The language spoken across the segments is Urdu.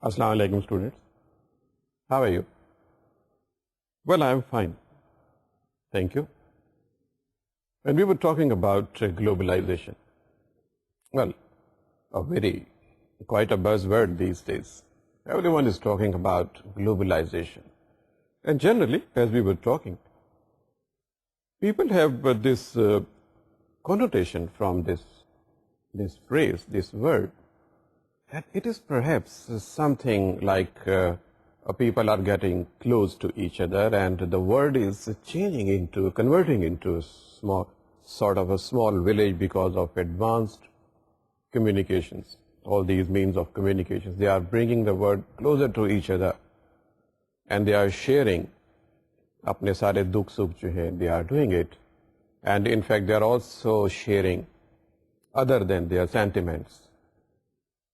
Assalamu alaikum, students. How are you? Well, I am fine. Thank you. When we were talking about globalization, well, quite a buzzword these days. Everyone is talking about globalization. And generally, as we were talking, people have this connotation from this phrase, this word, that it is perhaps something like people are getting close to each other, and the word is converting into a small village because of advanced communications. All these means of communications, they are bringing the word closer to each other, and they are sharing apne sare dukh sukh jo hai, they are doing it. And in fact, they are also sharing other than their sentiments,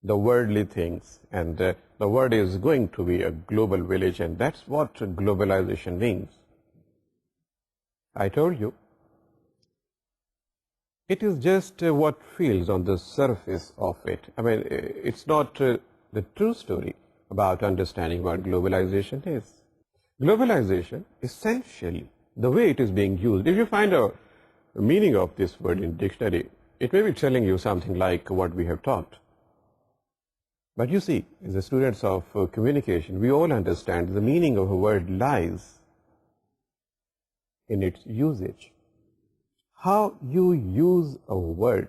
the worldly things, and the word is going to be a global village, and that's what globalization means. I told you, it is just what feels on the surface of it. I mean, it's not the true story about understanding what globalization is. Globalization, essentially, the way it is being used, if you find a meaning of this word in dictionary, it may be telling you something like what we have taught. But you see, as the students of communication, we all understand the meaning of a word lies in its usage. How you use a word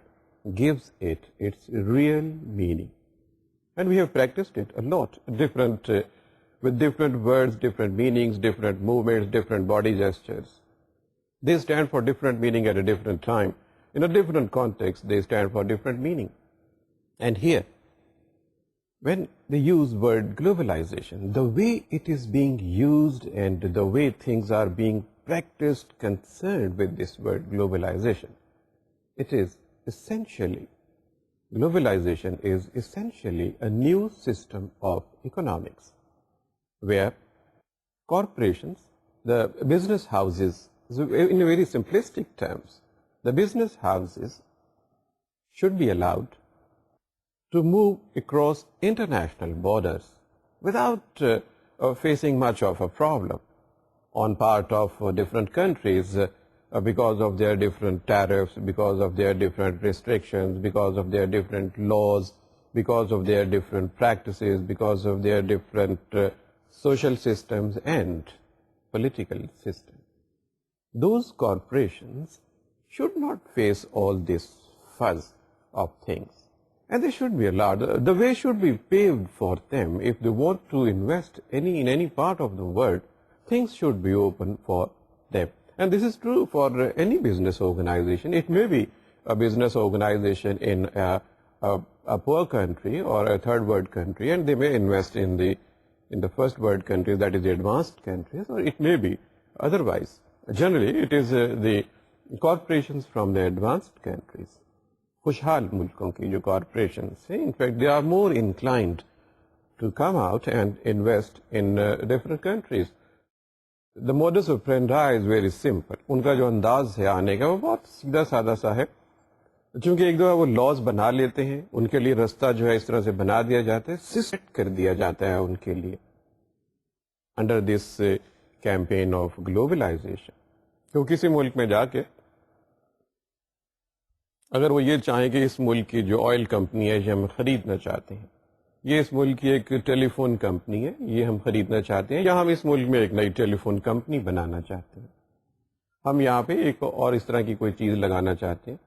gives it its real meaning. And we have practiced it a lot, with different words, different meanings, different movements, different body gestures. They stand for different meaning at a different time. In a different context, they stand for different meaning. And here, when they use word globalization, the way it is being used and the way things are being practiced concerned with this word globalization, globalization is essentially a new system of economics, where corporations, the business houses, in very simplistic terms, the business houses should be allowed to move across international borders without facing much of a problem on part of different countries because of their different tariffs, because of their different restrictions, because of their different laws, because of their different practices, because of their different social systems and political systems. Those corporations should not face all this fuzz of things. And they should be allowed. The way should be paved for them. If they want to invest in any part of the world, things should be open for them. And this is true for any business organization. It may be a business organization in a poor country or a third world country, and they may invest in the first world countries, that is the advanced countries, or it may be otherwise. Generally, it is the corporations from the advanced countries, خوشحال ملکوں کی جو corporations ہیں, in fact, they are more inclined to come out and invest in different countries. The modus operandi is very simple. ان کا جو انداز ہے آنے کا وہ بہت سیدھا سادہ سا ہے. چونکہ ایک دفعہ وہ لاز بنا لیتے ہیں, ان کے لیے رستہ جو ہے اس طرح سے بنا دیا جاتا ہے, سسٹ کر دیا جاتا ہے ان کے لیے under this campaign of globalisation. تو کسی ملک میں جا کے اگر وہ یہ چاہیں کہ اس ملک کی جو آئل کمپنی ہے یہ ہم خریدنا چاہتے ہیں, یہ اس ملک کی ایک ٹیلی فون کمپنی ہے یہ ہم خریدنا چاہتے ہیں, یا ہم اس ملک میں ایک نئی ٹیلی فون کمپنی بنانا چاہتے ہیں, ہم یہاں پہ ایک اور اس طرح کی کوئی چیز لگانا چاہتے ہیں.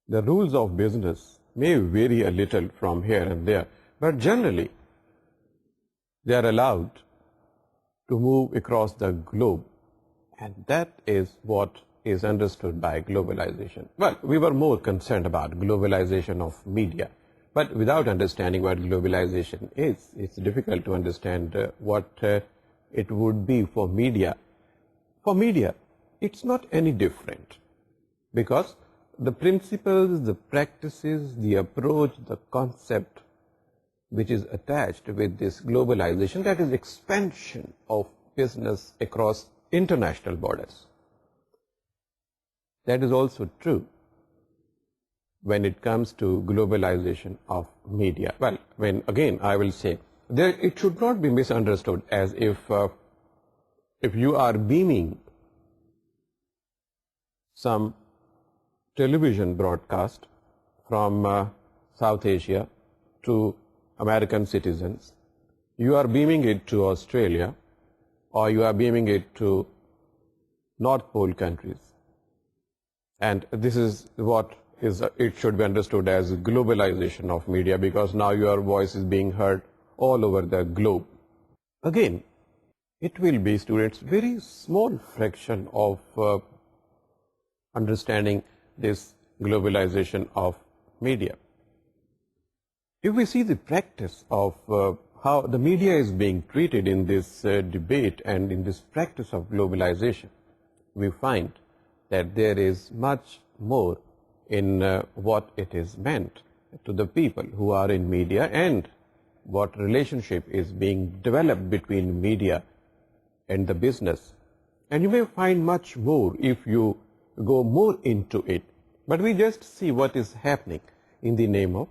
The rules of business may vary a little from here and there, but generally they are allowed to move across the globe, and that is what is understood by globalization. Well, we were more concerned about globalization of media, but without understanding what globalization is, it's difficult to understand what it would be for media. For media, it's not any different, because the principles, the practices, the approach, the concept which is attached with this globalization, that is expansion of business across international borders. That is also true when it comes to globalization of media? Well, when again I will say, it should not be misunderstood as if you are beaming some television broadcast from South Asia to American citizens, you are beaming it to Australia, or you are beaming it to North Pole countries. And this is what it should be understood as globalization of media, because now your voice is being heard all over the globe. Again, it will be, students, very small fraction of understanding this globalization of media. If we see the practice of how the media is being treated in this debate and in this practice of globalization, we find that there is much more in what it is meant to the people who are in media, and what relationship is being developed between media and the business. And you may find much more if you go more into it. But we just see what is happening in the name of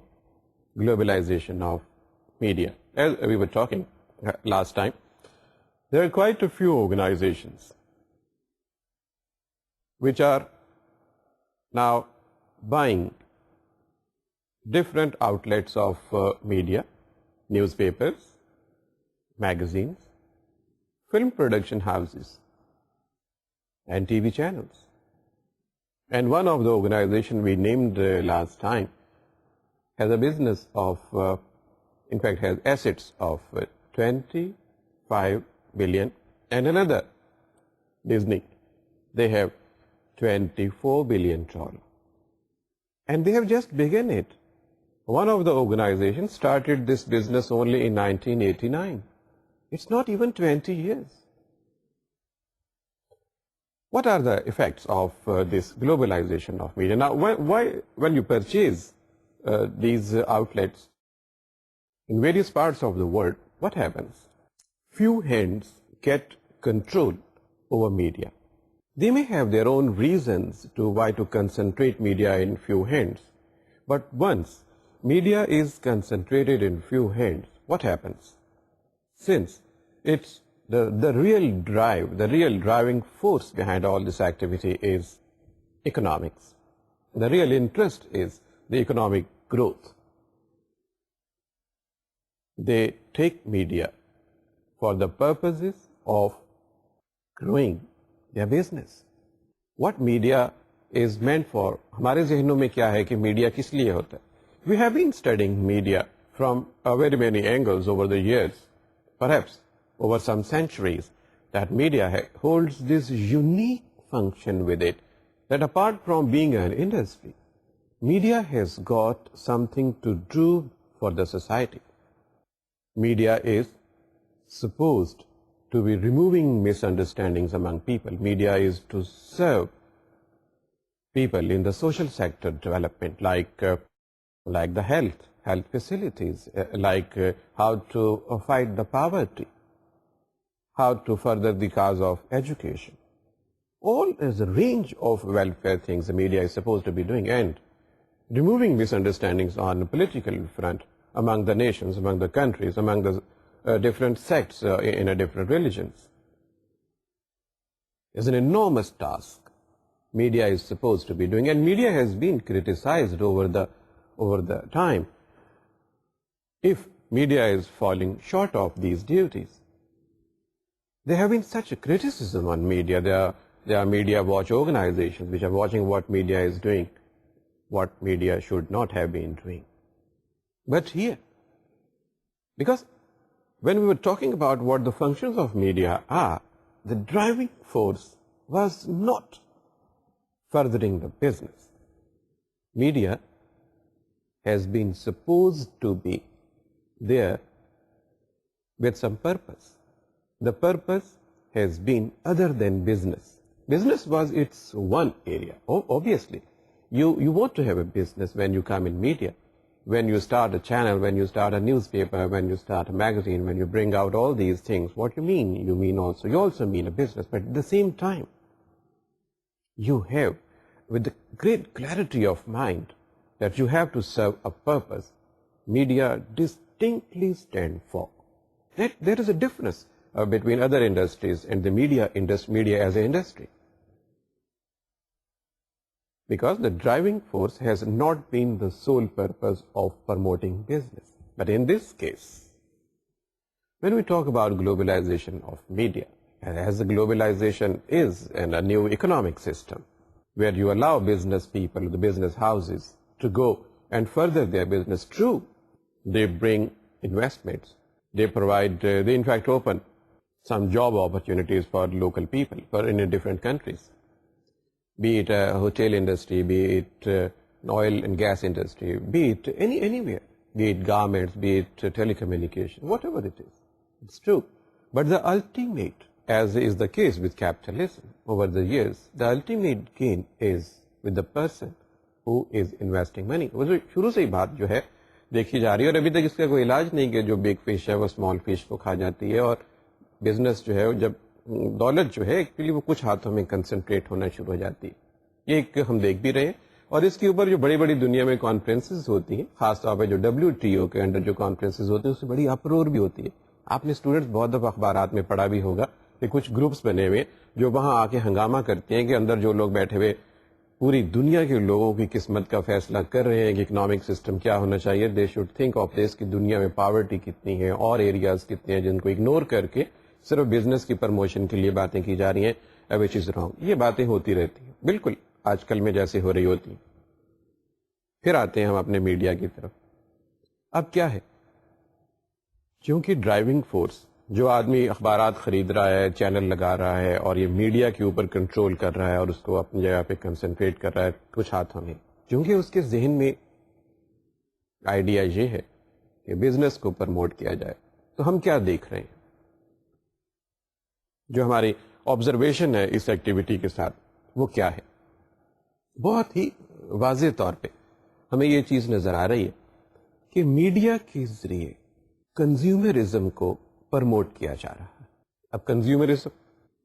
globalization of media. As we were talking last time, there are quite a few organizations which are now buying different outlets of media, newspapers, magazines, film production houses, and TV channels. And one of the organizations we named last time has a business of, in fact, has assets of 25 billion, and another, Disney, they have $24 billion. And they have just begun it. One of the organizations started this business only in 1989. It's not even 20 years. What are the effects of this globalization of media? Now, when you purchase these outlets in various parts of the world, what happens? Few hands get control over media. They may have their own reasons to why to concentrate media in few hands. But once media is concentrated in few hands, what happens? Since it's the real drive, the real driving force behind all this activity is economics. The real interest is the economic growth. They take media for the purposes of growing their business. What media is meant for? ہمارے ذہنوں میں کیا ہے کہ میڈیا کس لیے ہوتا ہے؟ We have been studying media from very many angles over the years, perhaps over some centuries, that media holds this unique function with it, that apart from being an industry, media has got something to do for the society. Media is supposed to be removing misunderstandings among people. Media is to serve people in the social sector development, like the health facilities, like how to fight the poverty, how to further the cause of education. All is a range of welfare things the media is supposed to be doing, and removing misunderstandings on the political front among the nations, among the countries, among the different sects in different religions is an enormous task media is supposed to be doing. And media has been criticized over the time if media is falling short of these duties. There have been such a criticism on media. There are media watch organizations which are watching what media is doing, what media should not have been doing. But here, because when we were talking about what the functions of media are, the driving force was not furthering the business. Media has been supposed to be there with some purpose. The purpose has been other than business. Business was its one area. Obviously, you want to have a business when you come in media. When you start a channel, when you start a newspaper, when you start a magazine, when you bring out all these things, what you mean? You also mean a business. But at the same time, you have, with the great clarity of mind, that you have to serve a purpose, media distinctly stand for. There is a difference between other industries and the media as an industry. Because the driving force has not been the sole purpose of promoting business. But in this case, when we talk about globalization of media, as the globalization is in a new economic system, where you allow business people, the business houses, to go and further their business. True, they bring investments, they provide, they in fact open some job opportunities for local people in different countries, be it a hotel industry, be it oil and gas industry, be it anywhere, be it garments, be it telecommunication, whatever it is. It's true. But the ultimate, as is the case with capitalism over the years, the ultimate gain is with the person who is investing money. وہ شروع سے ہی بات جو ہے دیکھی جا رہی ہے اور ابھی تک اس کا کوئی علاج نہیں کہ جو بگ فش ہے وہ اسمال فش کو کھا جاتی ہے اور بزنس جو ہے جب دولت جو ہے ایکچولی وہ کچھ ہاتھوں میں کنسنٹریٹ ہونا شروع ہو جاتی ہے. یہ ایک ہم دیکھ بھی رہے ہیں اور اس کے اوپر جو بڑی بڑی دنیا میں کانفرنسز ہوتی ہیں, خاص طور پہ جو WTO کے انڈر جو کانفرنسز ہوتی ہیں اس سے بڑی اپرور بھی ہوتی ہے. آپ نے اسٹوڈنٹس بہت دفعہ اخبارات میں پڑھا بھی ہوگا کہ کچھ گروپس بنے ہوئے جو وہاں آ کے ہنگامہ کرتے ہیں کہ اندر جو لوگ بیٹھے ہوئے پوری دنیا کے لوگوں کی قسمت کا فیصلہ کر رہے ہیں کہ اکنامک سسٹم کیا ہونا چاہیے. They should think of this کہ دنیا میں پاورٹی کتنی ہے اور ایریاز کتنے ہیں جن کو اگنور کر کے صرف بزنس کی پروموشن کے لیے باتیں کی جا رہی ہیں, وچ از رانگ. یہ باتیں ہوتی رہتی ہیں بالکل آج کل میں جیسے ہو رہی ہوتی ہیں. پھر آتے ہیں ہم اپنے میڈیا کی طرف. اب کیا ہے, کیونکہ ڈرائیونگ فورس جو آدمی اخبارات خرید رہا ہے, چینل لگا رہا ہے اور یہ میڈیا کے اوپر کنٹرول کر رہا ہے اور اس کو اپنی جگہ پہ کنسنٹریٹ کر رہا ہے کچھ ہاتھوں میں, کیونکہ اس کے ذہن میں آئیڈیا یہ ہے کہ بزنس کو پروموٹ کیا جائے. تو ہم کیا دیکھ رہے ہیں, جو ہماری آبزرویشن ہے اس ایکٹیویٹی کے ساتھ وہ کیا ہے. بہت ہی واضح طور پہ ہمیں یہ چیز نظر آ رہی ہے کہ میڈیا کے ذریعے کنزیومرزم کو پروموٹ کیا جا رہا ہے. اب کنزیومرزم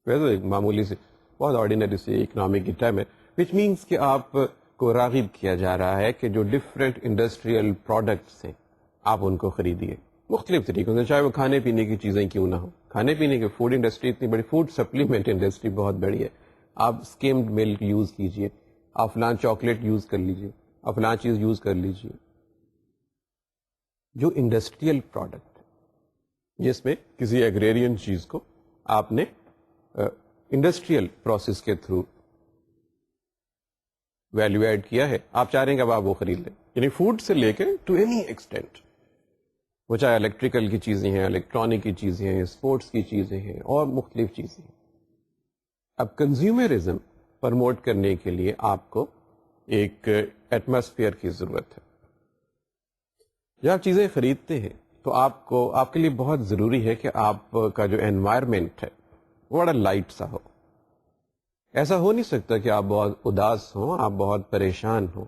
ویسے ایک معمولی سے بہت آرڈینری سے اکنامک کی ٹرم ہے, وچ مینس کہ آپ کو راغب کیا جا رہا ہے کہ جو ڈفرینٹ انڈسٹریل پروڈکٹس ہیں آپ ان کو خریدیے مختلف طریقوں سے, چاہے وہ کھانے پینے کی چیزیں کیوں نہ ہو. کھانے پینے کی فوڈ انڈسٹری اتنی بڑی, فوڈ سپلیمنٹ انڈسٹری بہت بڑی ہے. آپ اسکیمڈ ملک یوز کیجیے, آپ فلاں چاکلیٹ یوز کر لیجیے, آپ فلاں چیز یوز کر لیجیے. جو انڈسٹریل پروڈکٹ جس میں کسی ایگریرین چیز کو آپ نے انڈسٹریل پروسیس کے تھرو ویلیو ایڈ کیا ہے, آپ چاہ رہے ہیں کہ اب آپ وہ خرید لیں. یعنی فوڈ سے لے کے ٹو اینی ایکسٹینٹ, وہ چاہے الیکٹریکل کی چیزیں ہیں, الیکٹرانک کی چیزیں ہیں, اسپورٹس کی چیزیں ہیں اور مختلف چیزیں ہیں. اب کنزیومرزم پروموٹ کرنے کے لیے آپ کو ایک ایٹماسفیئر کی ضرورت ہے. جب آپ چیزیں خریدتے ہیں تو آپ کے لیے بہت ضروری ہے کہ آپ کا جو انوائرمنٹ ہے وہ بڑا لائٹ سا ہو. ایسا ہو نہیں سکتا کہ آپ بہت اداس ہوں, آپ بہت پریشان ہوں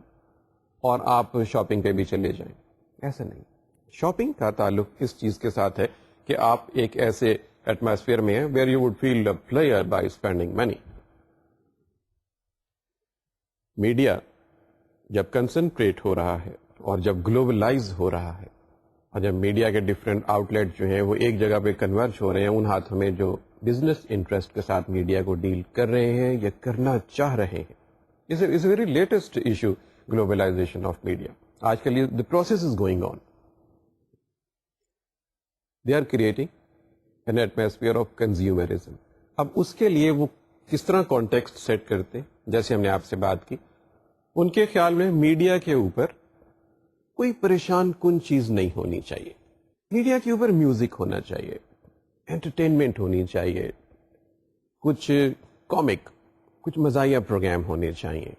اور آپ شاپنگ پہ بھی چلے جائیں. ایسا نہیں. شاپنگ کا تعلق اس چیز کے ساتھ ہے کہ آپ ایک ایسے ایٹماسفیئر میں ہیں where you would feel poorer by spending money. Media جب کنسنٹریٹ ہو رہا ہے اور جب گلوبلائز ہو رہا ہے اور جب میڈیا کے ڈفرینٹ آؤٹ لیٹ جو ہیں وہ ایک جگہ پہ کنورج ہو رہے ہیں ان ہاتھوں میں جو بزنس انٹرسٹ کے ساتھ میڈیا کو ڈیل کر رہے ہیں یا کرنا چاہ رہے ہیں. اس very latest issue globalization of media. آج کل the process is going on. They are creating an atmosphere of consumerism. اب اس کے لیے وہ کس طرح کانٹیکسٹ سیٹ کرتے ہیں, جیسے ہم نے آپ سے بات کی, ان کے خیال میں میڈیا کے اوپر کوئی پریشان کن چیز نہیں ہونی چاہیے. میڈیا کے اوپر میوزک ہونا چاہیے, انٹرٹینمنٹ ہونی چاہیے, کچھ کامک, کچھ مزاحیہ پروگرام ہونے چاہیے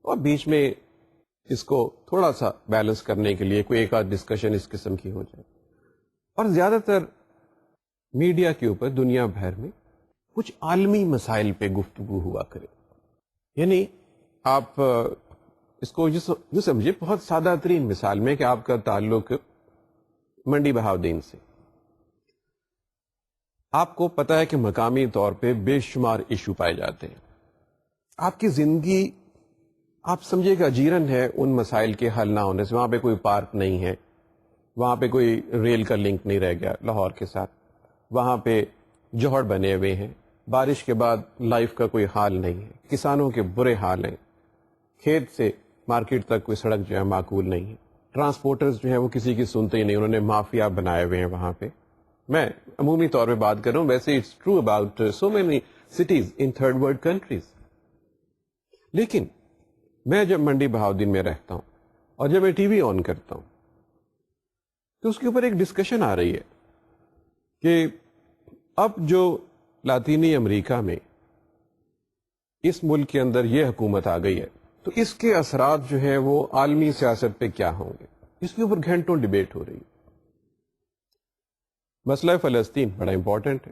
اور بیچ میں اس کو تھوڑا سا بیلنس کرنے کے لیے کوئی ایک آدھ ڈسکشن اس قسم کی ہو جائے. اور زیادہ تر میڈیا کے اوپر دنیا بھر میں کچھ عالمی مسائل پہ گفتگو ہوا کرے. یعنی آپ اس کو جو سمجھے بہت سادہ ترین مثال میں کہ آپ کا تعلق منڈی بہاؤدین سے, آپ کو پتا ہے کہ مقامی طور پہ بے شمار ایشو پائے جاتے ہیں. آپ کی زندگی آپ سمجھے گا اجیرن ہے ان مسائل کے حل نہ ہونے سے. وہاں پہ کوئی پارک نہیں ہے, وہاں پہ کوئی ریل کا لنک نہیں رہ گیا لاہور کے ساتھ, وہاں پہ جوہر بنے ہوئے ہیں, بارش کے بعد لائف کا کوئی حال نہیں ہے, کسانوں کے برے حال ہیں, کھیت سے مارکیٹ تک کوئی سڑک جو ہے معقول نہیں ہے, ٹرانسپورٹرز جو ہیں وہ کسی کی سنتے ہی نہیں, انہوں نے مافیا بنائے ہوئے ہیں وہاں پہ. میں عمومی طور پہ بات کر رہا ہوں, ویسے it's true about so many cities in third world countries. لیکن میں جب منڈی بہاؤدین میں رہتا ہوں اور جب میں ٹی وی آن کرتا ہوں تو اس کے اوپر ایک ڈسکشن آ رہی ہے کہ اب جو لاطینی امریکہ میں اس ملک کے اندر یہ حکومت آ گئی ہے تو اس کے اثرات جو ہیں وہ عالمی سیاست پہ کیا ہوں گے. اس کے اوپر گھنٹوں ڈبیٹ ہو رہی ہے. مسئلہ فلسطین بڑا امپورٹنٹ ہے,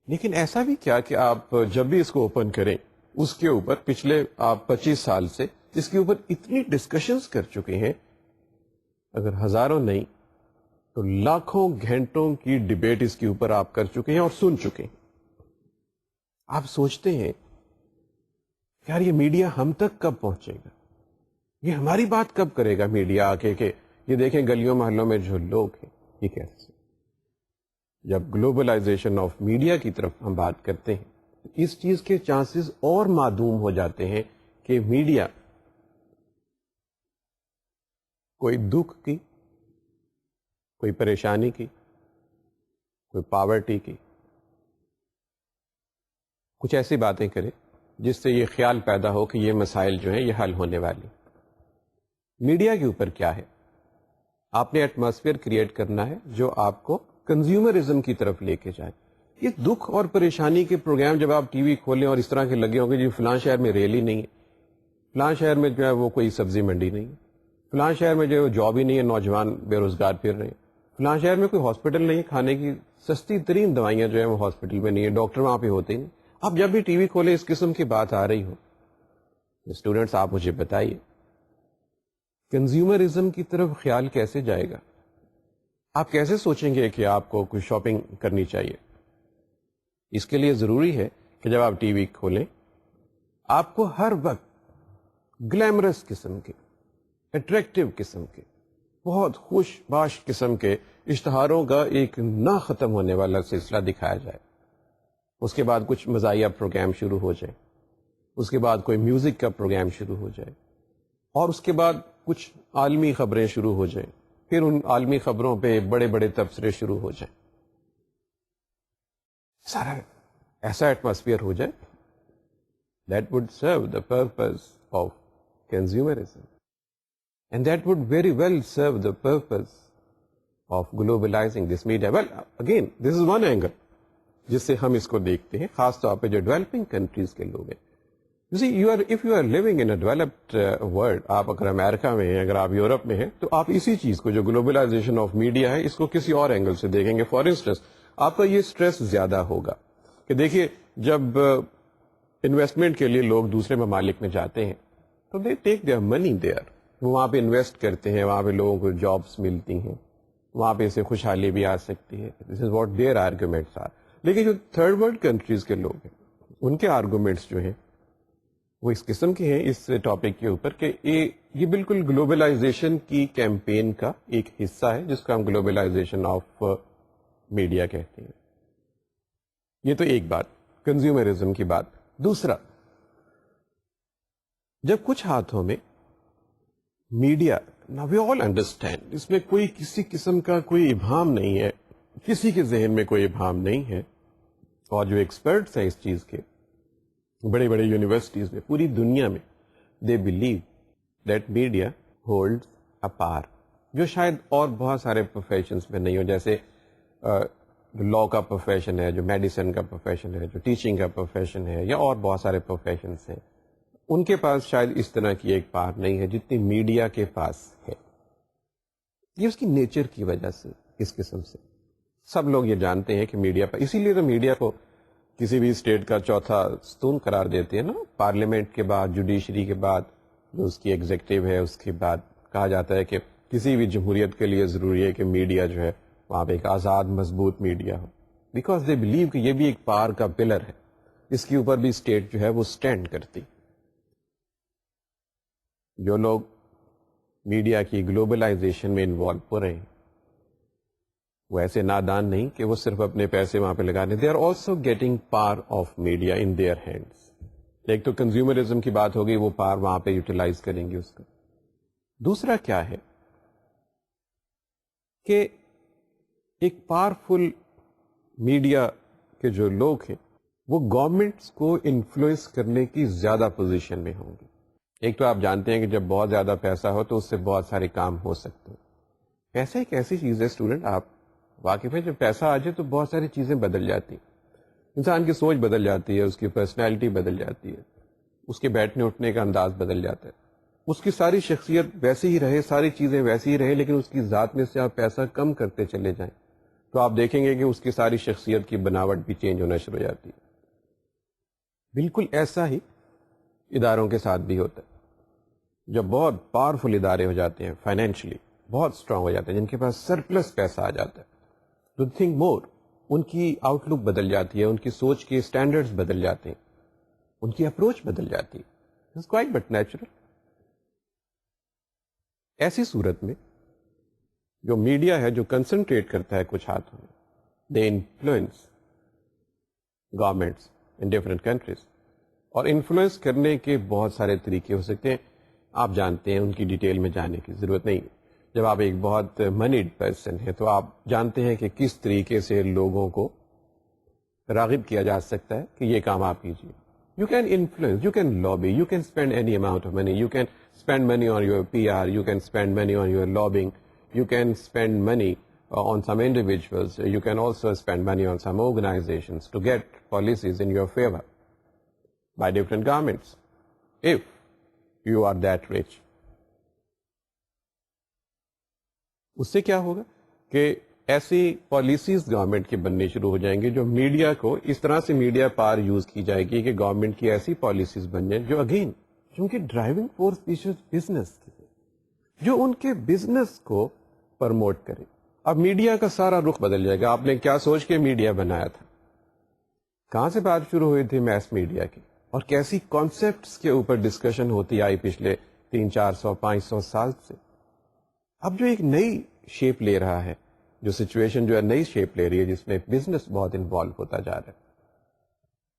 لیکن ایسا بھی کیا کہ آپ جب بھی اس کو اوپن کریں اس کے اوپر پچھلے آپ 25 سال سے اس کے اوپر اتنی ڈسکشنز کر چکے ہیں, اگر ہزاروں نہیں تو لاکھوں گھنٹوں کی ڈبیٹ اس کے اوپر آپ کر چکے ہیں اور سن چکے ہیں. آپ سوچتے ہیں یار یہ میڈیا ہم تک کب پہنچے گا, یہ ہماری بات کب کرے گا میڈیا آ کے کہ یہ دیکھیں گلیوں محلوں میں جو لوگ ہیں یہ کیسے. جب گلوبلائزیشن آف میڈیا کی طرف ہم بات کرتے ہیں تو اس چیز کے چانسز اور معدوم ہو جاتے ہیں کہ میڈیا کوئی دکھ کی, کوئی پریشانی کی, کوئی پاورٹی کی, کچھ ایسی باتیں کرے جس سے یہ خیال پیدا ہو کہ یہ مسائل جو ہیں یہ حل ہونے والی. میڈیا کے اوپر کیا ہے, آپ نے ایٹماسفیئر کریٹ کرنا ہے جو آپ کو کنزیومرزم کی طرف لے کے جائے. یہ دکھ اور پریشانی کے پروگرام جب آپ ٹی وی کھولیں اور اس طرح کے لگے ہوں گے, جی فلاں شہر میں ریل ہی نہیں ہے, فلاں شہر میں جو ہے وہ کوئی سبزی منڈی نہیں ہے, فلاں شہر میں جو ہے جاب ہی نہیں ہے, نوجوان بے روزگار پھر رہے ہیں, فلاں شہر میں کوئی ہاسپٹل نہیں ہے, کھانے کی سستی ترین دوائیاں جو ہیں وہ ہاسپٹل میں نہیں ہے, ڈاکٹر وہاں پہ ہوتے ہی نہیں. آپ جب بھی ٹی وی کھولیں اس قسم کی بات آ رہی ہو, اسٹوڈنٹس آپ مجھے بتائیے کنزیومرزم کی طرف خیال کیسے جائے گا؟ آپ کیسے سوچیں گے کہ آپ کو کوئی شاپنگ کرنی چاہیے؟ اس کے لیے ضروری ہے کہ جب آپ ٹی وی کھولیں آپ کو ہر وقت گلیمرس قسم کے, اٹریکٹیو قسم کے, بہت خوش باش قسم کے اشتہاروں کا ایک نہ ختم ہونے والا سلسلہ دکھایا جائے. اس کے بعد کچھ مزاحیہ پروگرام شروع ہو جائے, اس کے بعد کوئی میوزک کا پروگرام شروع ہو جائے, اور اس کے بعد کچھ عالمی خبریں شروع ہو جائیں, پھر ان عالمی خبروں پہ بڑے بڑے تبصرے شروع ہو جائیں. سارا ایسا ایٹماسفیئر ہو جائے that would serve the purpose of consumerism and that would very well serve the purpose of globalizing this media. Well again this is one angle جس سے ہم اس کو دیکھتے ہیں, خاص طور پہ جو ڈیولپنگ کنٹریز کے لوگ ہیں. if you are living in a developed world, آپ اگر امریکہ میں ہیں, اگر آپ یورپ میں ہیں, تو آپ اسی چیز کو جو گلوبلائزیشن آف میڈیا ہے اس کو کسی اور اینگل سے دیکھیں گے. فار انسٹنس آپ کا یہ اسٹریس زیادہ ہوگا کہ دیکھیے جب انویسٹمنٹ کے لیے لوگ دوسرے ممالک میں جاتے ہیں تو دے ٹیک دیئر منی دیئر, وہ وہاں پہ انویسٹ کرتے ہیں, وہاں پہ لوگوں کو جابس ملتی ہیں, وہاں پہ اسے خوشحالی بھی آ سکتی ہے. This is what their arguments are. لیکن جو تھرڈ ورلڈ کنٹریز کے لوگ ہیں ان کے آرگومنٹس جو ہیں وہ اس قسم کے ہیں اس ٹاپک کے اوپر کہ یہ بالکل گلوبلائزیشن کی کیمپین کا ایک حصہ ہے جس کو ہم گلوبلائزیشن آف میڈیا کہتے ہیں. یہ تو ایک بات کنزیومرزم کی بات. دوسرا, جب کچھ ہاتھوں میں میڈیا, نا وی آل انڈرسٹینڈ, اس میں کوئی کسی قسم کا کوئی ابہام نہیں ہے, کسی کے ذہن میں کوئی ابہام نہیں ہے, اور جو ایکسپرٹس ہیں اس چیز کے بڑے بڑے یونیورسٹیز میں پوری دنیا میں, they believe that media holds a power جو شاید اور بہت سارے پروفیشنز میں نہیں ہو, جیسے جو لا کا پروفیشن ہے, جو میڈیسن کا پروفیشن ہے, جو ٹیچنگ کا پروفیشن ہے, یا اور بہت سارے پروفیشنز ہیں, ان کے پاس شاید اس طرح کی ایک پاور نہیں ہے جتنی میڈیا کے پاس ہے. یہ اس کی نیچر کی وجہ سے, اس قسم سے سب لوگ یہ جانتے ہیں کہ میڈیا پر, اسی لیے تو میڈیا کو کسی بھی اسٹیٹ کا چوتھا ستون قرار دیتے ہیں نا, پارلیمنٹ کے بعد, جوڈیشری کے بعد, جو اس کی ایگزیکٹو ہے, اس کے بعد کہا جاتا ہے کہ کسی بھی جمہوریت کے لیے ضروری ہے کہ میڈیا جو ہے وہاں پہ ایک آزاد مضبوط media who, because they believe کہ یہ بھی ایک پاور کا پلر ہے, اس کے اوپر بھی اسٹیٹ جو ہے وہ اسٹینڈ کرتی. جو لوگ میڈیا کی گلوبلائزیشن میں انوالو ہو رہے ہیں وہ ایسے نادان نہیں کہ وہ صرف اپنے پیسے وہاں پہ لگا دیں. They are also getting part of media in their hands. ایک تو کنزیومرزم کی بات ہوگی, وہ پار وہاں پہ یوٹیلائز کریں گے اس کا. دوسرا کیا ہے کہ ایک پاورفل میڈیا کے جو لوگ ہیں وہ گورنمنٹس کو انفلوئنس کرنے کی زیادہ پوزیشن میں ہوں گے. ایک تو آپ جانتے ہیں کہ جب بہت زیادہ پیسہ ہو تو اس سے بہت سارے کام ہو سکتے ہیں. پیسہ ایک ایسی چیز ہے اسٹوڈنٹ, آپ واقف ہے, جب پیسہ آ جائے تو بہت ساری چیزیں بدل جاتی ہیں. انسان کی سوچ بدل جاتی ہے, اس کی پرسنالٹی بدل جاتی ہے, اس کے بیٹھنے اٹھنے کا انداز بدل جاتا ہے. اس کی ساری شخصیت ویسی ہی رہے, ساری چیزیں ویسی ہی رہے, لیکن اس کی ذات میں سے آپ پیسہ کم کرتے چلے جائیں تو آپ دیکھیں گے کہ اس کی ساری شخصیت کی بناوٹ بھی چینج ہونا شروع ہو جاتی ہے. بالکل ایسا ہی اداروں کے ساتھ بھی ہوتا ہے. جب بہت پاورفل ادارے ہو جاتے ہیں, فائنینشلی بہت اسٹرانگ ہو جاتے ہیں, جن کے پاس سرپلس پیسہ آ جاتا ہے, ٹو تھنک مور, ان کی آؤٹ لک بدل جاتی ہے, ان کی سوچ کے اسٹینڈرڈز بدل جاتے ہیں, ان کی اپروچ بدل جاتی ہے. It's quite but natural. ایسی صورت میں جو میڈیا ہے جو کنسنٹریٹ کرتا ہے کچھ ہاتھوں میں, they influence governments in different countries. اور انفلوئنس کرنے کے بہت سارے طریقے ہو سکتے ہیں, آپ جانتے ہیں, ان کی ڈیٹیل میں جانے کی ضرورت نہیں. جب آپ ایک بہت منیڈ پرسن ہیں تو آپ جانتے ہیں کہ کس طریقے سے لوگوں کو راغب کیا جا سکتا ہے کہ یہ کام آپ کیجیے. You can influence, you can lobby, you can spend any amount of money, you can spend money on your PR, you can spend money on your lobbying, you can spend money on some individuals, you can also spend money on some organizations to get policies in your favor by different governments, if you are that rich. اس سے کیا ہوگا کہ ایسی پالیسیز گورنمنٹ کی بننی شروع ہو جائیں گی جو میڈیا کو اس طرح سے میڈیا پار یوز کی جائے گی کہ گورنمنٹ کی ایسی پالیسیز بن جائیں جو اگین کیونکہ ڈرائیونگ فورس بزنس کی ہے, جو ان کے بزنس کو پرموٹ کرے. اب میڈیا کا سارا رخ بدل جائے گا. آپ نے کیا سوچ کے میڈیا بنایا تھا, کہاں سے بات شروع ہوئی تھی میس میڈیا کی, اور کیسی کانسیپٹس کے اوپر ڈسکشن ہوتی آئی پچھلے 300-400-500 سال سے. اب جو ایک نئی شیپ لے رہا ہے, جو سچویشن جو ہے نئی شیپ لے رہی ہے, جس میں بزنس بہت انوالو ہوتا جا رہا ہے,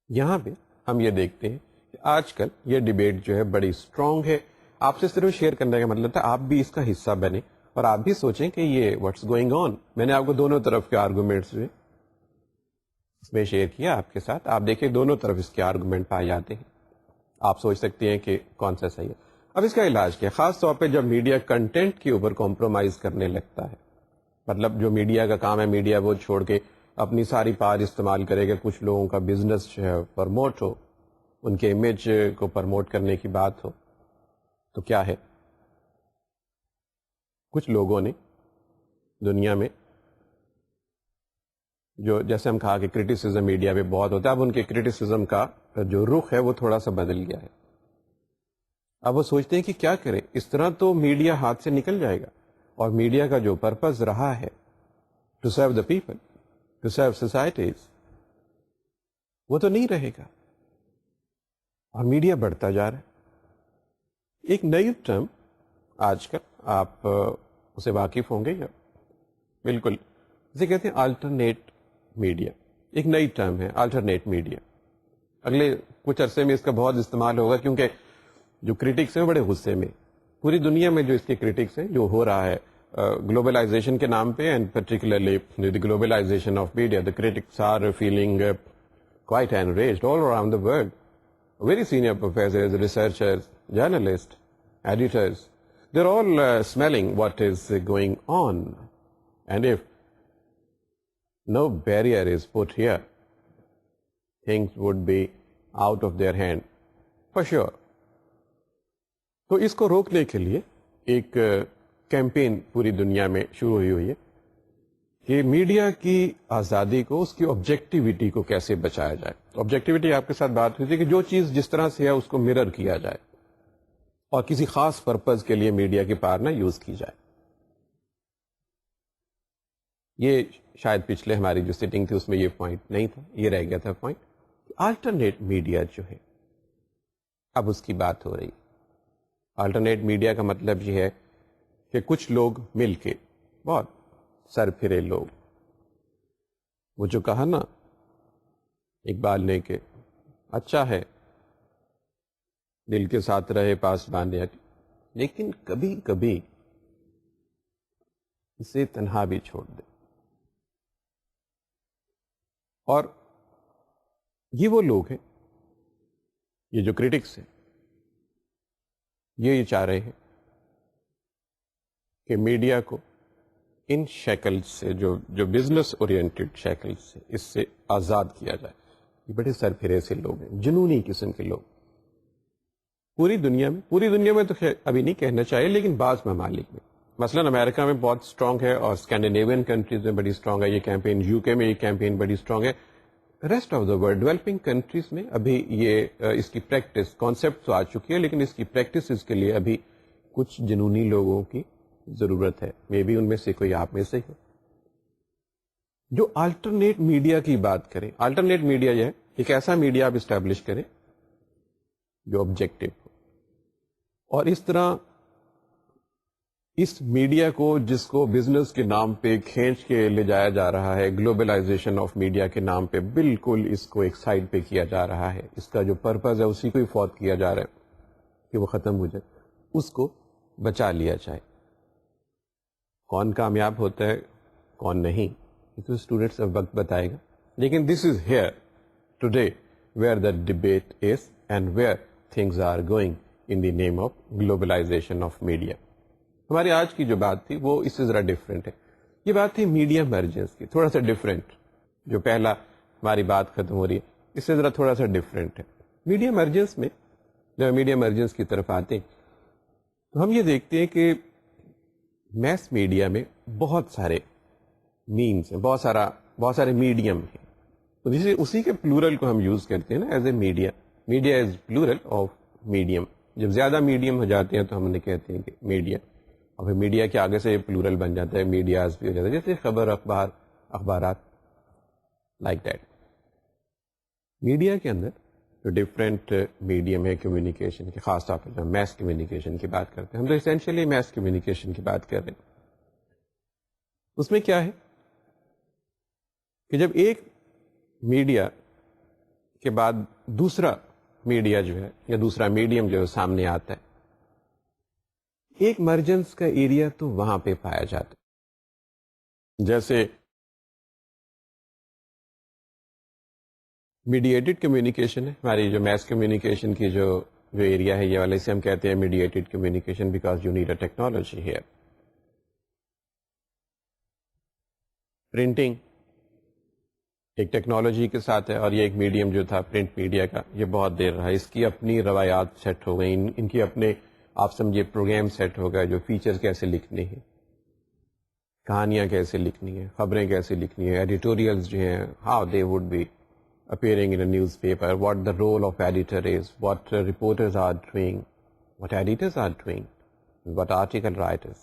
یہاں پہ ہم یہ دیکھتے ہیں کہ آج کل یہ ڈیبیٹ جو ہے بڑی اسٹرانگ ہے. آپ سے صرف شیئر کرنے کا مطلب تھا آپ بھی اس کا حصہ بنے اور آپ بھی سوچیں کہ یہ واٹس گوئنگ آن. میں نے آپ کو دونوں طرف کے آرگومنٹس جو میں شیئر کیا آپ کے ساتھ. آپ دیکھیں دونوں طرف اس کے آرگومنٹ پائے جاتے ہیں, آپ سوچ سکتے ہیں کہ کون سا صحیح ہے. اب اس کا علاج کیا, خاص طور پہ جب میڈیا کنٹینٹ کے اوپر کمپرومائز کرنے لگتا ہے, مطلب جو میڈیا کا کام ہے میڈیا وہ چھوڑ کے اپنی ساری پار استعمال کرے گا, کچھ لوگوں کا بزنس جو ہے پرموٹ ہو, ان کے امیج کو پرموٹ کرنے کی بات ہو, تو کیا ہے, کچھ لوگوں نے دنیا میں جو جیسے ہم کہا کہ کرٹیسزم میڈیا پہ بہت ہوتا ہے, اب ان کے کرٹیسزم کا جو رخ ہے وہ تھوڑا سا بدل گیا ہے. اب وہ سوچتے ہیں کہ کیا کریں, اس طرح تو میڈیا ہاتھ سے نکل جائے گا, اور میڈیا کا جو پرپز رہا ہے to serve the people, to serve societies, وہ تو نہیں رہے گا, اور میڈیا بڑھتا جا رہا ہے. ایک نئی ٹرم آج کل آپ اسے واقف ہوں گے, یا بالکل اسے کہتے ہیں آلٹرنیٹ میڈیا. ایک نئی ٹرم ہے آلٹرنیٹ میڈیا. اگلے کچھ عرصے میں اس کا بہت استعمال ہوگا, کیونکہ جو کریٹکس ہیں بڑے غصے میں, پوری دنیا میں جو اس کے کریٹکس ہیں, جو ہو رہا ہے گلوبلائزیشن کے نام پہ, and particularly the globalisation of media, the critics are feeling quite enraged all around the world. Very senior professors, researchers, journalists, editors, they're all smelling what is going on. And if no barrier is put here, things would be out of their hand for sure. تو اس کو روکنے کے لیے ایک کیمپین پوری دنیا میں شروع ہوئی ہے کہ میڈیا کی آزادی کو, اس کی آبجیکٹیوٹی کو کیسے بچایا جائے. آبجیکٹیوٹی آپ کے ساتھ بات ہوئی تھی کہ جو چیز جس طرح سے ہے اس کو مرر کیا جائے, اور کسی خاص پرپز کے لیے میڈیا کی پار نہ یوز کی جائے. یہ شاید پچھلے ہماری جو سیٹنگ تھی اس میں یہ پوائنٹ نہیں تھا, یہ رہ گیا تھا پوائنٹ. آلٹرنیٹ میڈیا جو ہے اب اس کی بات ہو رہی. الٹرنیٹ میڈیا کا مطلب یہ ہے کہ کچھ لوگ مل کے، بہت سر پھرے لوگ، وہ جو کہا نا اقبال نے کہ اچھا ہے دل کے ساتھ رہے پاس باندھے، لیکن کبھی کبھی اسے تنہا بھی چھوڑ دے. اور یہ وہ لوگ ہیں، یہ جو کرٹکس ہیں، یہ چاہ رہے ہیں کہ میڈیا کو ان شیکل سے، جو بزنس اورینٹڈ شیکل سے، اس سے آزاد کیا جائے. یہ بڑے سر پھرے سے لوگ ہیں، جنونی قسم کے لوگ پوری دنیا میں تو خیر ابھی نہیں کہنا چاہیے، لیکن بعض ممالک میں، مثلا امریکہ میں بہت اسٹرانگ ہے، اور اسکینڈینیوین کنٹریز میں بڑی اسٹرانگ ہے یہ کیمپین، یو کے میں یہ کیمپین بڑی اسٹرانگ ہے. Rest of the world developing countries میں ابھی یہ اس کی پریکٹس کانسیپٹ تو آ چکی ہے، لیکن اس کی پریکٹس کے لیے ابھی کچھ جنونی لوگوں کی ضرورت ہے. مے بی ان میں سے کوئی آپ میں سے ہے جو الٹرنیٹ میڈیا کی بات کریں. الٹرنیٹ میڈیا یہ ہے ایک ایسا میڈیا آپ اسٹیبلش کریں جو آبجیکٹو ہو، اور اس طرح اس میڈیا کو، جس کو بزنس کے نام پہ کھینچ کے لے جایا جا رہا ہے، گلوبلائزیشن آف میڈیا کے نام پہ بالکل اس کو ایک سائڈ پہ کیا جا رہا ہے، اس کا جو پرپز ہے اسی کو ہی فوت کیا جا رہا ہے کہ وہ ختم ہو جائے، اس کو بچا لیا جائے. کون کامیاب ہوتا ہے کون نہیں، یہ تو اسٹوڈنٹس اب وقت بتائے گا. لیکن this is here today where the debate is and where things are going in the name of globalization of media. ہماری آج کی جو بات تھی وہ اس سے ذرا ڈفرینٹ ہے. یہ بات تھی میڈیا مرجنس کی، تھوڑا سا ڈفرینٹ. جو پہلا ہماری بات ختم ہو رہی ہے اس سے ذرا تھوڑا سا ڈفرینٹ ہے. میڈیا مرجنس میں جب میڈیا مرجنس کی طرف آتے ہیں تو ہم یہ دیکھتے ہیں کہ میس میڈیا میں بہت سارے مینس ہیں، بہت سارے میڈیم ہیں. تو اسی کے پلورل کو ہم یوز کرتے ہیں نا as a media. Media is plural of medium. جب زیادہ میڈیم ہو جاتے ہیں تو ہم نے کہتے ہیں کہ میڈیا، اور پھر میڈیا کے آگے سے پلورل بن جاتا ہے، میڈیاز بھی ہو جاتا ہے، جیسے خبر، اخبارات، لائک دیٹ. میڈیا کے اندر جو ڈفرینٹ میڈیم ہے کمیونیکیشن کے، خاص طور پر جب میس کمیونیکیشن کی بات کرتے ہیں، ہم تو اسینشلی میس کمیونیکیشن کی بات کر رہے ہیں. اس میں کیا ہے کہ جب ایک میڈیا کے بعد دوسرا میڈیا جو ہے یا دوسرا میڈیم جو ہے سامنے آتا ہے، ایک مرجنس کا ایریا تو وہاں پہ پایا جاتا ہے. جیسے میڈیٹڈ کمیونیکیشن ہے، ہماری جو میس کمیونیکیشن کی جو ایریا ہے، یہ والے سے ہم کہتے ہیں mediated communication because you need a technology here. Printing ایک ٹیکنالوجی کے ساتھ ہے، اور یہ ایک میڈیم جو تھا پرنٹ میڈیا کا، یہ بہت دیر رہا. اس کی اپنی روایات سیٹ ہو گئی، ان کی اپنے آپ سمجھے پروگرام سیٹ ہو گئے، جو فیچر کیسے لکھنے ہیں، کہانیاں کیسے لکھنی ہیں، خبریں کیسے لکھنی ہیں، ایڈیٹوریلز جو ہیں، how they would be appearing in a newspaper, what the role of editor is, what reporters are doing, what editors are doing, what article writers,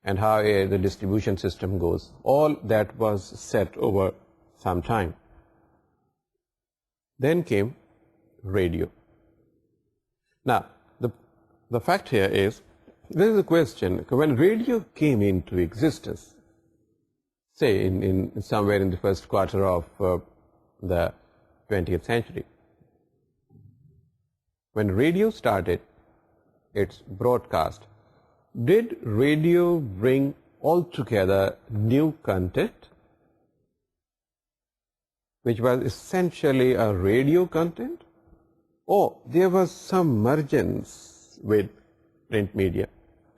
and how the distribution system goes. All that was set over some time. Then came radio. Now, the fact here is, there is a question, when radio came into existence, say in somewhere in the first quarter of the 20th century, when radio started its broadcast, did radio bring altogether new content, which was essentially a radio content, or there was some mergence with print media?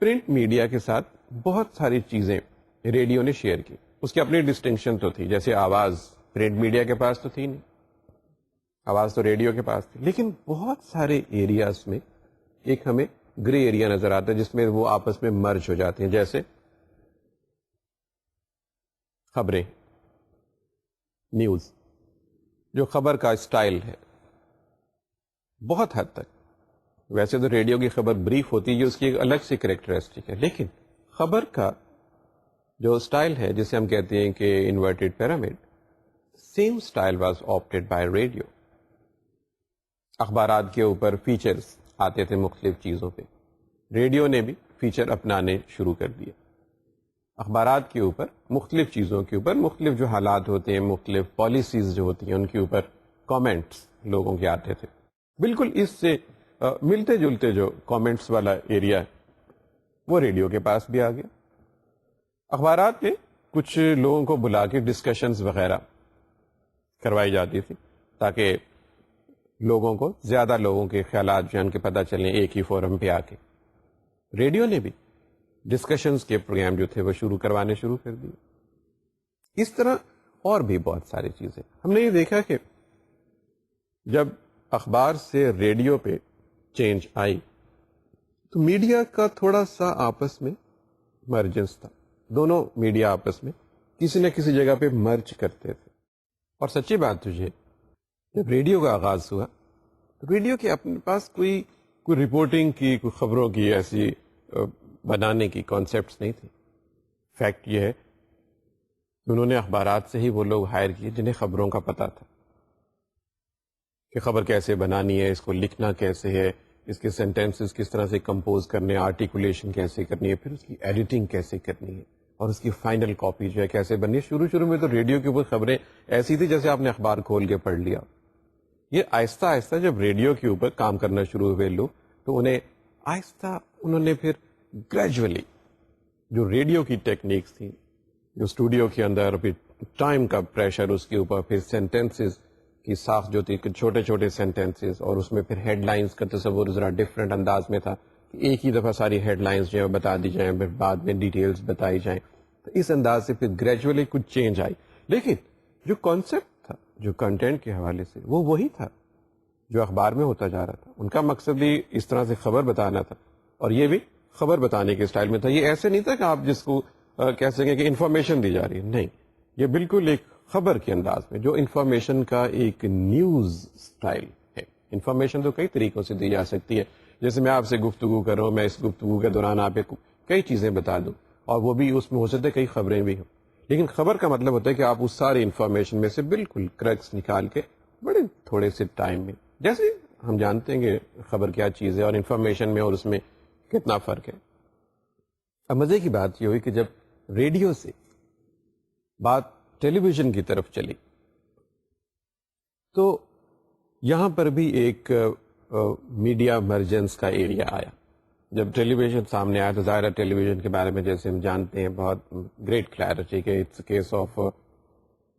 Print media کے ساتھ بہت ساری چیزیں ریڈیو نے شیئر کی. اس کی اپنی ڈسٹنکشن تو تھی، جیسے آواز پرنٹ میڈیا کے پاس تو تھی نہیں، آواز تو ریڈیو کے پاس تھی. لیکن بہت سارے ایریاز میں ایک ہمیں گرے ایریا نظر آتا ہے جس میں وہ آپس میں مرج ہو جاتے ہیں. جیسے خبریں، نیوز، جو خبر کا اسٹائل ہے بہت حد تک، ویسے تو ریڈیو کی خبر بریف ہوتی ہے، اس کی ایک الگ سی کریکٹرسٹک ہے، لیکن خبر کا جو اسٹائل ہے جسے ہم کہتے ہیں کہ inverted pyramid, same style was opted by radio. اخبارات کے اوپر فیچرز آتے تھے مختلف چیزوں پہ، ریڈیو نے بھی فیچر اپنانے شروع کر دیے. اخبارات کے اوپر مختلف چیزوں کے اوپر مختلف جو حالات ہوتے ہیں, مختلف پالیسیز جو ہوتی ہیں, ان کے اوپر کامنٹس لوگوں کے آتے تھے. بالکل اس سے ملتے جلتے جو کامنٹس والا ایریا ہے وہ ریڈیو کے پاس بھی آ گیا. اخبارات میں کچھ لوگوں کو بلا کے ڈسکشنز وغیرہ کروائی جاتی تھی تاکہ لوگوں کو, زیادہ لوگوں کے خیالات جو ان کے پتہ چلیں ایک ہی فورم پہ آ کے. ریڈیو نے بھی ڈسکشنز کے پروگرام جو تھے وہ کروانے شروع کر دیے. اس طرح اور بھی بہت ساری چیزیں. ہم نے یہ دیکھا کہ جب اخبار سے ریڈیو پہ چینج آئی تو میڈیا کا تھوڑا سا آپس میں مرجنس تھا. دونوں میڈیا آپس میں کسی نہ کسی جگہ پہ مرج کرتے تھے. اور سچی بات تو یہ, جب ریڈیو کا آغاز ہوا تو ریڈیو کے اپنے پاس کوئی رپورٹنگ کی, کوئی خبروں کی ایسی بنانے کی کانسیپٹس نہیں تھی. فیکٹ یہ ہے کہ انہوں نے اخبارات سے ہی وہ لوگ ہائر کیے جنہیں خبروں کا پتہ تھا کہ خبر کیسے بنانی ہے, اس کو لکھنا کیسے ہے, اس کے سینٹینسز کس طرح سے کمپوز کرنے, آرٹیکولیشن کیسے کرنی ہے, پھر اس کی ایڈیٹنگ کیسے کرنی ہے, اور اس کی فائنل کاپی جو ہے کیسے بننی ہے. شروع میں تو ریڈیو کے اوپر خبریں ایسی تھی جیسے آپ نے اخبار کھول کے پڑھ لیا. یہ آہستہ آہستہ جب ریڈیو کے اوپر کام کرنا شروع ہوئے لوگ, تو انہوں نے پھر گریجولی جو ریڈیو کی ٹیکنیکس تھیں, جو اسٹوڈیو کے اندر پھر ٹائم کا پریشر اس کے اوپر, پھر سینٹینسز کی ساخت جو تھی چھوٹے چھوٹے سینٹینسز, اور اس میں پھر ہیڈ لائنز کا تصور ذرا ڈفرینٹ انداز میں تھا کہ ایک ہی دفعہ ساری ہیڈ لائنز جو ہے بتا دی جائیں, پھر بعد میں ڈیٹیلز بتائی جائیں. تو اس انداز سے پھر گریجولی کچھ چینج آئی. لیکن جو کانسیپٹ تھا, جو کنٹینٹ کے حوالے سے, وہ وہی تھا جو اخبار میں ہوتا جا رہا تھا. ان کا مقصد بھی اس طرح سے خبر بتانا تھا, اور یہ بھی خبر بتانے کے اسٹائل میں تھا. یہ ایسے نہیں تھا کہ آپ جس کو کہہ سکیں کہ انفارمیشن دی جا رہی ہے, نہیں, یہ بالکل ایک خبر کے انداز میں, جو انفارمیشن کا ایک نیوز اسٹائل ہے. انفارمیشن تو کئی طریقوں سے دی جا سکتی ہے, جیسے میں آپ سے گفتگو کروں, میں اس گفتگو کے دوران آپ کو کئی چیزیں بتا دوں, اور وہ بھی اس میں ہو سکتا ہے کئی خبریں بھی ہوں. لیکن خبر کا مطلب ہوتا ہے کہ آپ اس ساری انفارمیشن میں سے بالکل کریکٹس نکال کے بڑے تھوڑے سے ٹائم میں, جیسے ہم جانتے ہیں کہ خبر کیا چیز ہے اور انفارمیشن میں اور اس میں کتنا فرق ہے. اب مزے کی بات یہ ہوئی کہ جب ریڈیو سے بات ٹیلی ویژن کی طرف چلی تو یہاں پر بھی ایک میڈیا مرجنس کا ایریا آیا. جب ٹیلی ویژن سامنے آیا تو ظاہر ٹیلی ویژن کے بارے میں جیسے ہم جانتے ہیں بہت گریٹ کلیئرٹی کہ it's case of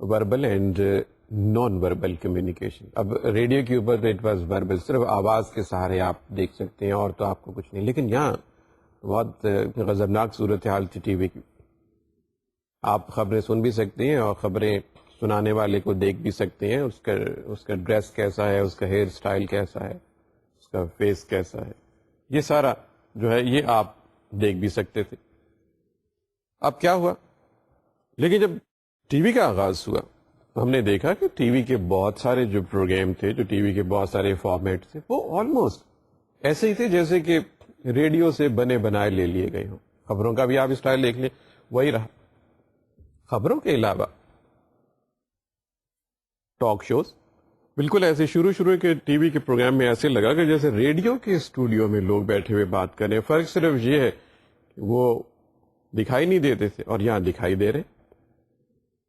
verbal and non verbal communication. اب ریڈیو کے اوپر اٹ واز وربل, صرف آواز کے سہارے آپ دیکھ سکتے ہیں اور تو آپ کو کچھ نہیں. لیکن یہاں بہت غضبناک صورتحال تھی ٹی وی کی. آپ خبریں سن بھی سکتے ہیں اور خبریں سنانے والے کو دیکھ بھی سکتے ہیں, اس کا ڈریس کیسا ہے, اس کا ہیئر اسٹائل کیسا ہے, اس کا فیس کیسا ہے, یہ سارا جو ہے یہ آپ دیکھ بھی سکتے تھے. اب کیا ہوا, لیکن جب ٹی وی کا آغاز ہوا تو ہم نے دیکھا کہ ٹی وی کے بہت سارے جو پروگرام تھے, جو ٹی وی کے بہت سارے فارمیٹ تھے, وہ آلموسٹ ایسے ہی تھے جیسے کہ ریڈیو سے بنے بنائے لے لیے گئے ہوں. خبروں کا بھی آپ اسٹائل دیکھ لیں وہی رہا. خبروں کے علاوہ ٹاک شوز بالکل ایسے شروع کے ٹی وی کے پروگرام میں ایسے لگا کہ جیسے ریڈیو کے اسٹوڈیو میں لوگ بیٹھے ہوئے بات کریں. فرق صرف یہ ہے کہ وہ دکھائی نہیں دیتے تھے اور یہاں دکھائی دے رہے.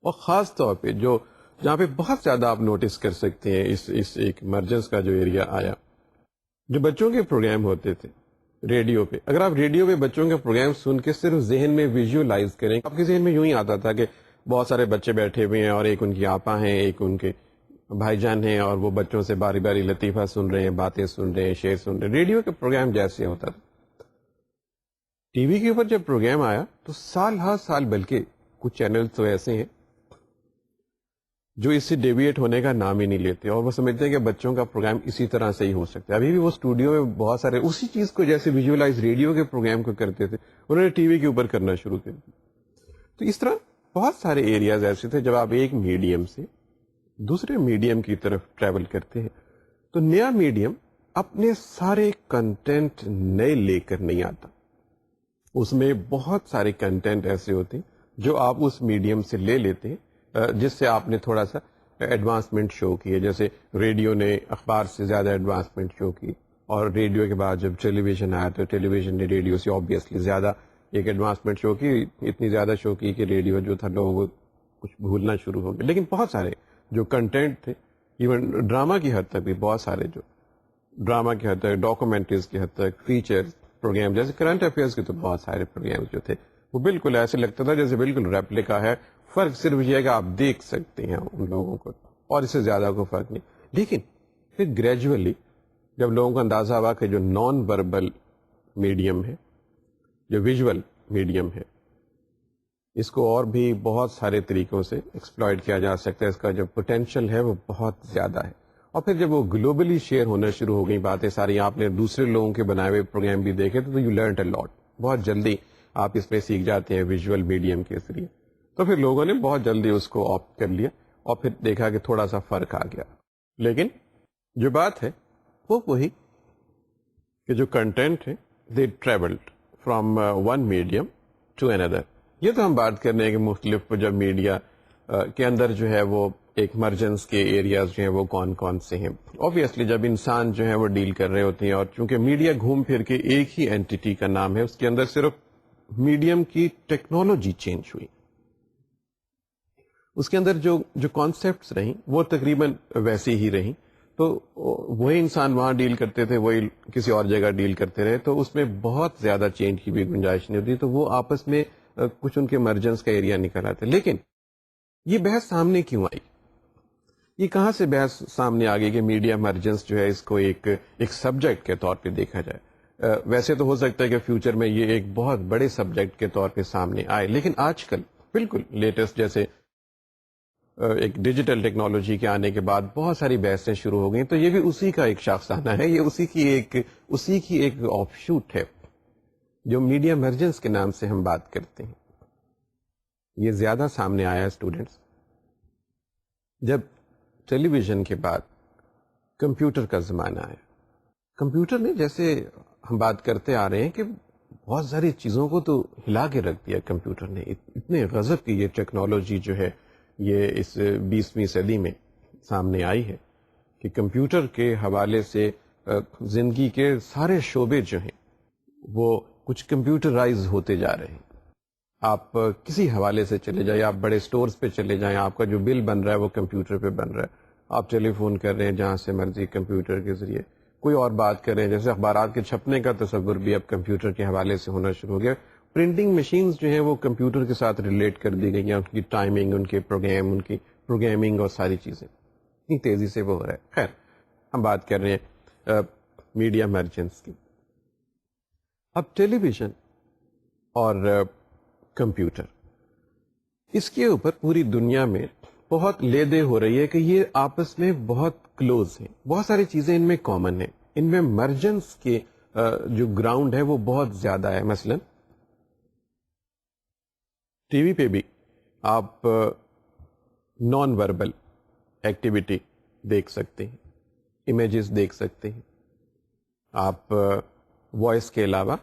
اور خاص طور پہ جہاں پہ بہت زیادہ آپ نوٹس کر سکتے ہیں اس ایک مرجنس کا جو ایریا آیا, جو بچوں کے پروگرام ہوتے تھے ریڈیو پہ. اگر آپ ریڈیو پہ بچوں کے پروگرام سن کے صرف ذہن میں ویژولائز کریں, آپ کے ذہن میں یوں ہی آتا تھا کہ بہت سارے بچے بیٹھے ہوئے ہیں اور ایک ان کی آپا ہیں, ایک ان کے بھائی جان ہیں, اور وہ بچوں سے باری باری لطیفہ سن رہے ہیں, باتیں سن رہے ہیں, شعر سن رہے ہیں. ریڈیو کے پروگرام جیسے ہوتا تھا. ٹی وی کے اوپر جب پروگرام آیا تو سال ہر سال, بلکہ کچھ چینل تو ایسے ہیں جو اس سے ڈیویٹ ہونے کا نام ہی نہیں لیتے, اور وہ سمجھتے ہیں کہ بچوں کا پروگرام اسی طرح سے ہی ہو سکتا ہے. ابھی بھی وہ اسٹوڈیو میں بہت سارے اسی چیز کو جیسے ویژولائز ریڈیو کے پروگرام کو کرتے تھے, انہوں نے ٹی وی کے اوپر کرنا شروع کر دیا. تو اس طرح بہت سارے ایریاز ایسے تھے. جب آپ ایک میڈیم سے دوسرے میڈیم کی طرف ٹریول کرتے ہیں تو نیا میڈیم اپنے سارے کنٹینٹ نئے لے کر نہیں آتا. اس میں بہت سارے کنٹینٹ ایسے ہوتے ہیں جو آپ اس میڈیم سے لے لیتے ہیں, جس سے آپ نے تھوڑا سا ایڈوانسمنٹ شو کی ہے. جیسے ریڈیو نے اخبار سے زیادہ ایڈوانسمنٹ شو کی, اور ریڈیو کے بعد جب ٹیلی ویژن آیا تو ٹیلی ویژن نے ریڈیو سے آبویسلی زیادہ ایک ایڈوانسمنٹ شو کی, اتنی زیادہ شو کی کہ ریڈیو جو تھا لوگوں کو کچھ بھولنا شروع ہو گیا. لیکن بہت سارے جو کنٹینٹ تھے, ایون ڈراما کی حد تک بھی, بہت سارے جو ڈراما کی حد تک, ڈاکومنٹریز کی حد تک, فیچر پروگرام جیسے کرنٹ افیئرس کے تو بہت سارے پروگرام جو تھے وہ بالکل ایسے لگتا تھا جیسے بالکل ریپلیکا ہے. فرق صرف یہ ہے کہ آپ دیکھ سکتے ہیں ان لوگوں کو, اور اس سے زیادہ کوئی فرق نہیں. لیکن پھر گریجولی جب لوگوں کو اندازہ ہوا کہ جو نان وربل میڈیم ہے, جو ویژول میڈیم ہے, اس کو اور بھی بہت سارے طریقوں سے ایکسپلائٹ کیا جا سکتا ہے, اس کا جو پوٹینشیل ہے وہ بہت زیادہ ہے. اور پھر جب وہ گلوبلی شیئر ہونا شروع ہو گئی باتیں ساری, آپ نے دوسرے لوگوں کے بنائے ہوئے پروگرام بھی دیکھے تو یو لرنڈ اے لاٹ, بہت جلدی آپ اس میں سیکھ جاتے ہیں ویژول میڈیم کے ذریعے. تو پھر لوگوں نے بہت جلدی اس کو آپٹ کر لیا اور پھر دیکھا کہ تھوڑا سا فرق آ گیا. لیکن جو بات ہے وہ وہی کہ جو کنٹینٹ ہے they travelled from one medium to another. یہ تو ہم بات کر رہے ہیں کہ مختلف جب میڈیا کے اندر جو ہے وہ ایک مرجنس کے ایریاز جو ہیں وہ کون کون سے ہیں. آبویسلی جب انسان جو ہے وہ ڈیل کر رہے ہوتے ہیں, اور چونکہ میڈیا گھوم پھر کے ایک ہی اینٹی کا نام ہے, اس کے اندر صرف میڈیم کی ٹیکنالوجی چینج ہوئی, اس کے اندر جو کانسیپٹس رہیں وہ تقریباً ویسی ہی رہیں. تو وہی انسان وہاں ڈیل کرتے تھے, وہی کسی اور جگہ ڈیل کرتے رہے, تو اس میں بہت زیادہ چینج کی بھی گنجائش نہیں ہوتی. تو وہ آپس میں کچھ ان کے مرجنس کا ایریا نکل آتے. لیکن یہ بحث سامنے کیوں آئی, یہ کہاں سے بحث سامنے آ گئی کہ میڈیا مرجنس جو ہے اس کو ایک سبجیکٹ کے طور پہ دیکھا جائے. ویسے تو ہو سکتا ہے کہ فیوچر میں یہ ایک بہت بڑے سبجیکٹ کے طور پہ سامنے آئے, لیکن آج کل بالکل لیٹسٹ جیسے ایک ڈیجیٹل ٹیکنالوجی کے آنے کے بعد بہت ساری بحثیں شروع ہو گئی. تو یہ بھی اسی کا ایک شاخسانہ ہے, یہ اسی کی ایک آف شوٹ ہے جو میڈیا مرجنس کے نام سے ہم بات کرتے ہیں. یہ زیادہ سامنے آیا اسٹوڈینٹس جب ٹیلی ویژن کے بعد کمپیوٹر کا زمانہ آیا. کمپیوٹر نے, جیسے ہم بات کرتے آ رہے ہیں کہ بہت ساری چیزوں کو تو ہلا کے رکھ دیا کمپیوٹر نے. اتنے غضب کی یہ ٹیکنالوجی جو ہے یہ اس 20ویں صدی میں سامنے آئی ہے کہ کمپیوٹر کے حوالے سے زندگی کے سارے شعبے جو ہیں وہ کچھ کمپیوٹرائز ہوتے جا رہے ہیں. آپ کسی حوالے سے چلے جائیں, آپ بڑے سٹورز پہ چلے جائیں, آپ کا جو بل بن رہا ہے وہ کمپیوٹر پہ بن رہا ہے. آپ ٹیلی فون کر رہے ہیں جہاں سے مرضی کمپیوٹر کے ذریعے, کوئی اور بات کر رہے ہیں, جیسے اخبارات کے چھپنے کا تصور بھی اب کمپیوٹر کے حوالے سے ہونا شروع ہو گیا. پرنٹنگ مشینز جو ہیں وہ کمپیوٹر کے ساتھ ریلیٹ کر دی گئی ہیں, ان کی ٹائمنگ, ان کے پروگرام, ان کی پروگرامنگ اور ساری چیزیں اتنی تیزی سے وہ ہو رہا ہے. خیر, ہم بات کر رہے ہیں میڈیا مرجنس کی. اب ٹیلی ویژن اور کمپیوٹر, اس کے اوپر پوری دنیا میں بہت لے دے ہو رہی ہے کہ یہ آپس میں بہت کلوز ہیں, بہت ساری چیزیں ان میں کامن ہیں, ان میں مرجنس کے جو گراؤنڈ ہے وہ بہت زیادہ ہے. مثلا ٹی وی پہ بھی آپ نان وربل ایکٹیویٹی دیکھ سکتے ہیں, امیجز دیکھ سکتے ہیں. آپ وائس کے علاوہ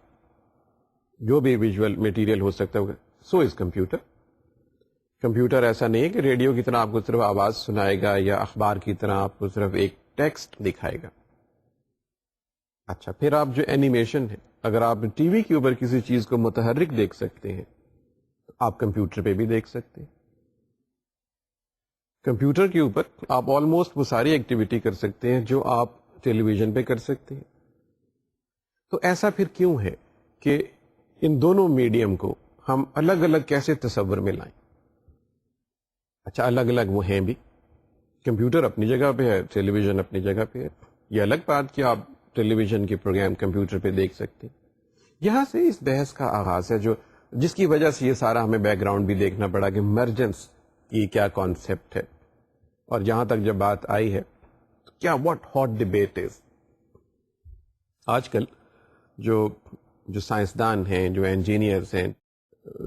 جو بھی ویژول میٹیریل ہو سکتا ہے, سو از کمپیوٹر. کمپیوٹر ایسا نہیں ہے کہ ریڈیو کی طرح آپ کو صرف آواز سنائے گا یا اخبار کی طرح آپ کو صرف ایک ٹیکسٹ دکھائے گا. اچھا, پھر آپ جو اینیمیشن ہے, اگر آپ ٹی وی کے اوپر کسی چیز کو متحرک دیکھ سکتے ہیں, آپ کمپیوٹر پہ بھی دیکھ سکتے ہیں. کمپیوٹر کے اوپر آپ آلموسٹ وہ ساری ایکٹیویٹی کر سکتے ہیں جو آپ ٹیلی ویژن پہ کر سکتے ہیں. تو ایسا پھر کیوں ہے کہ ان دونوں میڈیم کو ہم الگ الگ کیسے تصور میں لائیں؟ اچھا, الگ الگ وہ ہیں بھی, کمپیوٹر اپنی جگہ پہ ہے, ٹیلی ویژن اپنی جگہ پہ ہے. یہ الگ بات کہ آپ ٹیلی ویژن کے پروگرام کمپیوٹر پہ دیکھ سکتے ہیں. یہاں سے اس بحث کا آغاز ہے جس کی وجہ سے یہ سارا ہمیں بیک گراؤنڈ بھی دیکھنا پڑا کہ مرجنس کی کیا کانسیپٹ ہے, اور جہاں تک جب بات آئی ہے تو کیا واٹ ہاٹ ڈبیٹ از. آج کل جو سائنسدان ہیں, جو انجینئرز ہیں,